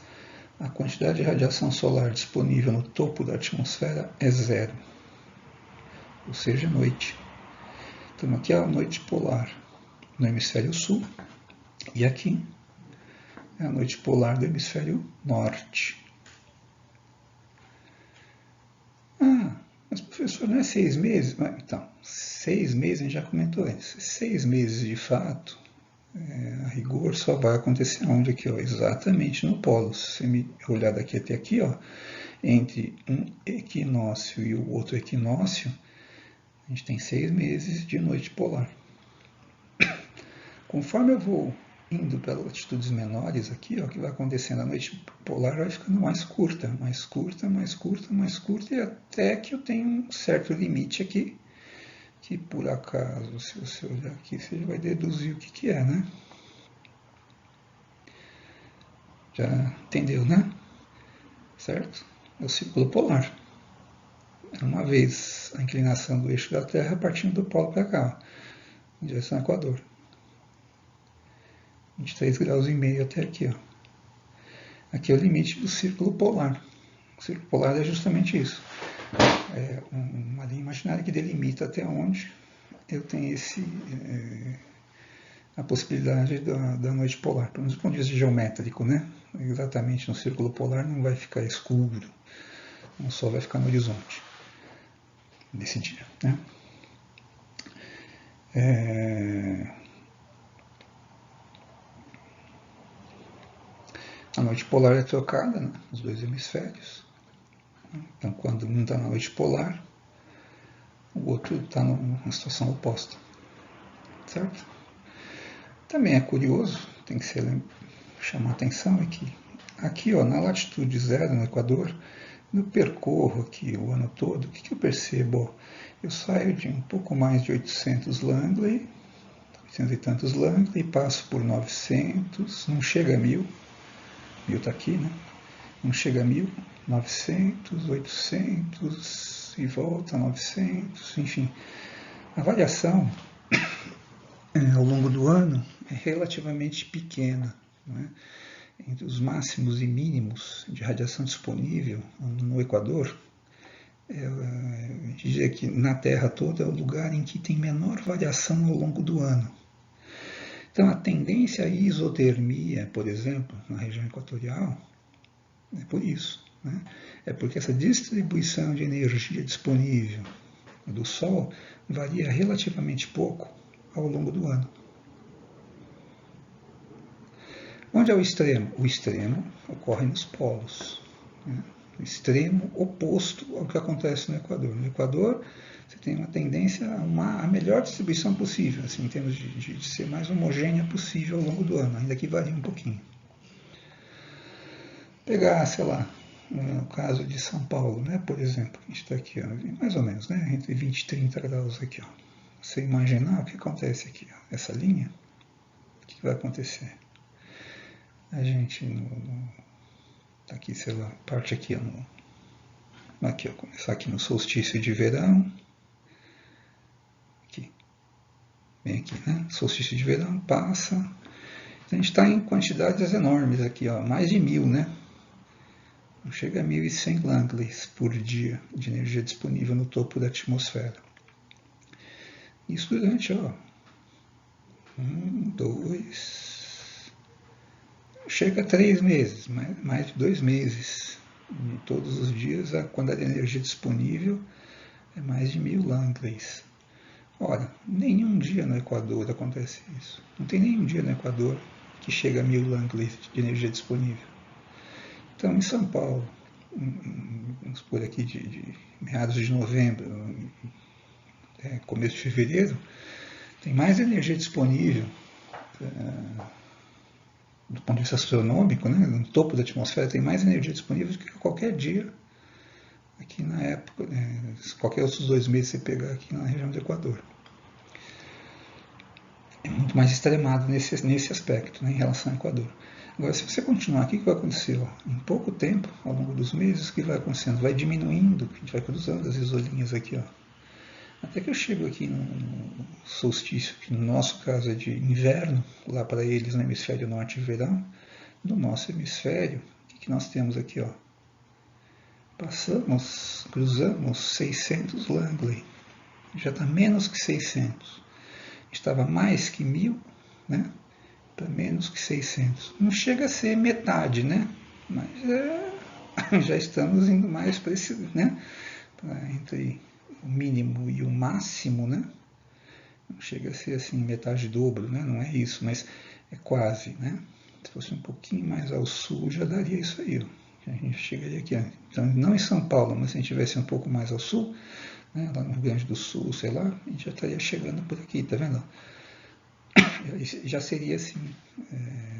a quantidade de radiação solar disponível no topo da atmosfera é 0, ou seja, noite. Então, aqui é a noite polar no hemisfério sul, e aqui é a noite polar do hemisfério norte. Ah, mas professor, não é 6 meses? Então, 6 meses a gente já comentou antes. 6 meses de fato a rigor só vai acontecer onde aqui, ó, exatamente no polo. Se você me olhar daqui até aqui, ó, entre um equinócio e o outro equinócio, a gente tem 6 meses de noite polar. Conforme eu vou indo para latitudes menores aqui, ó, o que vai acontecendo, a noite polar vai ficando mais curta, mais curta, mais curta, mais curta, e até que eu tenho um certo limite aqui, que por acaso, se você olhar aqui, você vai deduzir o que é, né? Já entendeu, né? Certo? É o círculo polar. É uma vez a inclinação do eixo da Terra partindo do polo para cá, ó, em direção ao Equador. 23 graus e meio até aqui, ó. Aqui é o limite do círculo polar. O círculo polar é justamente isso. É uma linha imaginária que delimita até onde eu tenho a possibilidade da noite polar. Pelo menos do ponto de vista geométrico, né? Exatamente no círculo polar não vai ficar escuro, o sol vai ficar no horizonte nesse dia, né? A noite polar é trocada, né, nos dois hemisférios. Então, quando um está na noite polar, o outro está numa situação oposta. Certo? Também é curioso, tem que chamar atenção aqui, ó, na latitude zero, no Equador, eu percorro aqui o ano todo, o que eu percebo? Eu saio de um pouco mais de 800 Langley, 800 e tantos Langley, passo por 900, não chega a 1000 está aqui, né? Não chega a 1000, 900, 800 e volta 900, enfim. A variação ao longo do ano é relativamente pequena, né? Entre os máximos e mínimos de radiação disponível no Equador, eu diria que na Terra toda é o lugar em que tem menor variação ao longo do ano. Então, a tendência à isotermia, por exemplo, na região equatorial, é por isso. Né? É porque essa distribuição de energia disponível do Sol varia relativamente pouco ao longo do ano. Onde é o extremo? O extremo ocorre nos polos. Né? O extremo oposto ao que acontece no Equador. No Equador, você tem uma tendência a melhor distribuição possível, assim, em termos de ser mais homogênea possível ao longo do ano, ainda que varie um pouquinho. Pegar, sei lá, no caso de São Paulo, né, por exemplo, a gente está aqui, ó, mais ou menos, né, entre 20 e 30 graus aqui. Ó. Você imaginar o que acontece aqui, ó, essa linha, o que vai acontecer? A gente, aqui, sei lá, parte aqui, ó, aqui, ó, começar aqui no solstício de verão, aqui, bem aqui, né, solstício de verão, passa, a gente está em quantidades enormes aqui, ó, mais de 1000, né, chega a 1100 Langleys por dia de energia disponível no topo da atmosfera. Isso durante, ó, 1, 2, chega a 3 meses, mais de 2 meses. E todos os dias a quantidade de energia disponível é mais de 1000 Langleys. Ora, nenhum dia no Equador acontece isso. Não tem nenhum dia no Equador que chega a 1000 Langleys de energia disponível. Então, em São Paulo, vamos por aqui de meados de novembro, começo de fevereiro, tem mais energia disponível do ponto de vista astronômico, né? No topo da atmosfera tem mais energia disponível do que qualquer dia aqui na época, qualquer outros 2 meses você pegar aqui na região do Equador. É muito mais extremado nesse aspecto, né, em relação ao Equador. Agora, se você continuar aqui, o que vai acontecer? Ó? Em pouco tempo, ao longo dos meses, o que vai acontecendo? Vai diminuindo, a gente vai cruzando as isolinhas aqui, ó. Até que eu chego aqui no solstício, que no nosso caso é de inverno, lá para eles no hemisfério norte verão. No nosso hemisfério, o que nós temos aqui? Ó? Cruzamos 600 Langley, já está menos que 600. Estava mais que 1000, né? Para menos que 600. Não chega a ser metade, né? Mas já estamos indo mais para esse, né? Entre o mínimo e o máximo, né? Não chega a ser assim metade dobro, né? Não é isso, mas é quase, né? Se fosse um pouquinho mais ao sul, já daria isso aí, ó. A gente chegaria aqui. Então, não em São Paulo, mas se a gente estivesse um pouco mais ao sul, né, lá no Rio Grande do Sul, sei lá, a gente já estaria chegando por aqui, tá vendo? Já seria assim,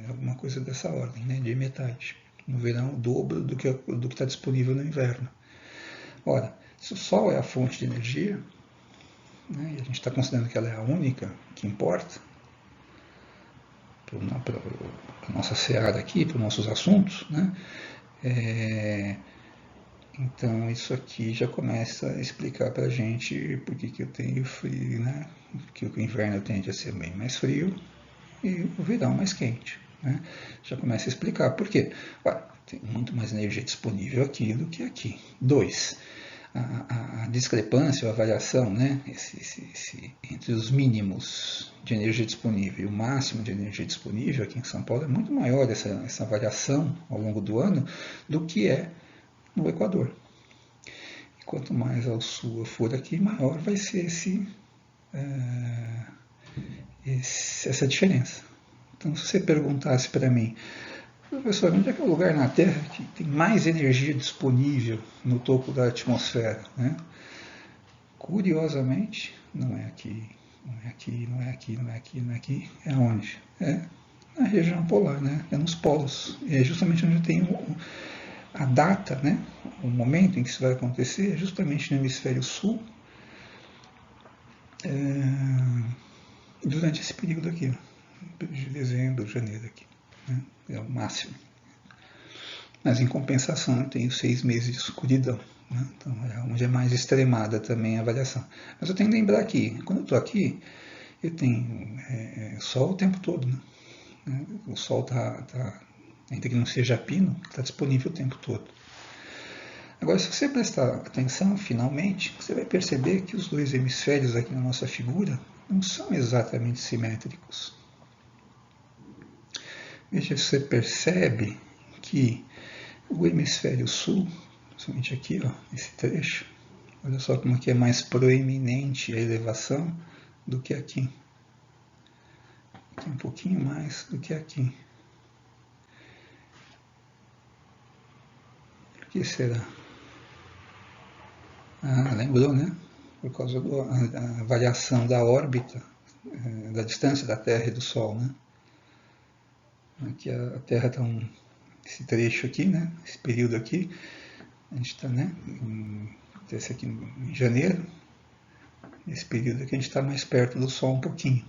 alguma coisa dessa ordem, né, de metade. No verão, o dobro do que está disponível no inverno. Ora, se o Sol é a fonte de energia, né, e a gente está considerando que ela é a única que importa para a nossa seara aqui, para os nossos assuntos, né, então isso aqui já começa a explicar para a gente por que eu tenho frio, né? Porque o inverno tende a ser bem mais frio e o verão mais quente. Né? Já começa a explicar por quê. Ué, tem muito mais energia disponível aqui do que aqui. 2. A discrepância, a variação, né? Entre os mínimos de energia disponível e o máximo de energia disponível aqui em São Paulo é muito maior essa variação ao longo do ano do que é no Equador. E quanto mais ao sul eu for aqui, maior vai ser essa diferença. Então, se você perguntasse para mim, professor, onde é que é o lugar na Terra que tem mais energia disponível no topo da atmosfera? Né? Curiosamente, não é aqui, não é aqui, não é aqui, não é aqui, não é aqui. É onde? É na região polar, né? É nos polos. É justamente onde tem a data, né, o momento em que isso vai acontecer é justamente no hemisfério sul, durante esse período aqui, de dezembro, janeiro aqui, né, é o máximo. Mas em compensação eu tenho 6 meses de escuridão, né, então é onde é mais extremada também a variação. Mas eu tenho que lembrar que quando eu estou aqui, eu tenho sol o tempo todo, né, o sol está, ainda que não seja pino, está disponível o tempo todo. Agora, se você prestar atenção, finalmente, você vai perceber que os dois hemisférios aqui na nossa figura não são exatamente simétricos. Veja se você percebe que o hemisfério sul, principalmente aqui, ó, esse trecho, olha só como aqui é mais proeminente a elevação do que aqui. Aqui um pouquinho mais do que aqui. Por que será? Ah, lembrou, né? Por causa da variação da órbita, da distância da Terra e do Sol, né? Aqui a Terra está esse trecho aqui, né? Esse período aqui, a gente está, né? Esse aqui em janeiro, esse período aqui a gente está mais perto do Sol um pouquinho,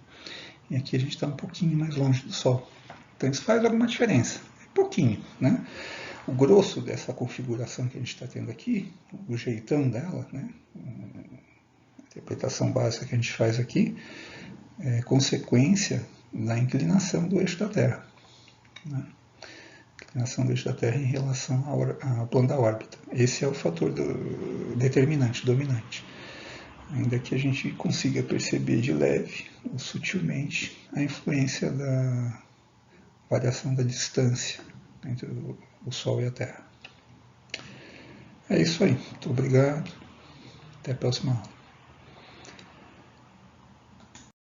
e aqui a gente está um pouquinho mais longe do Sol. Então isso faz alguma diferença, pouquinho, né? O grosso dessa configuração que a gente está tendo aqui, o jeitão dela, né? A interpretação básica que a gente faz aqui é consequência da inclinação do eixo da Terra. Né? Inclinação do eixo da Terra em relação ao plano da órbita. Esse é o fator determinante, dominante. Ainda que a gente consiga perceber de leve ou sutilmente a influência da variação da distância entre o Sol e a Terra. É isso aí. Muito obrigado. Até a próxima aula.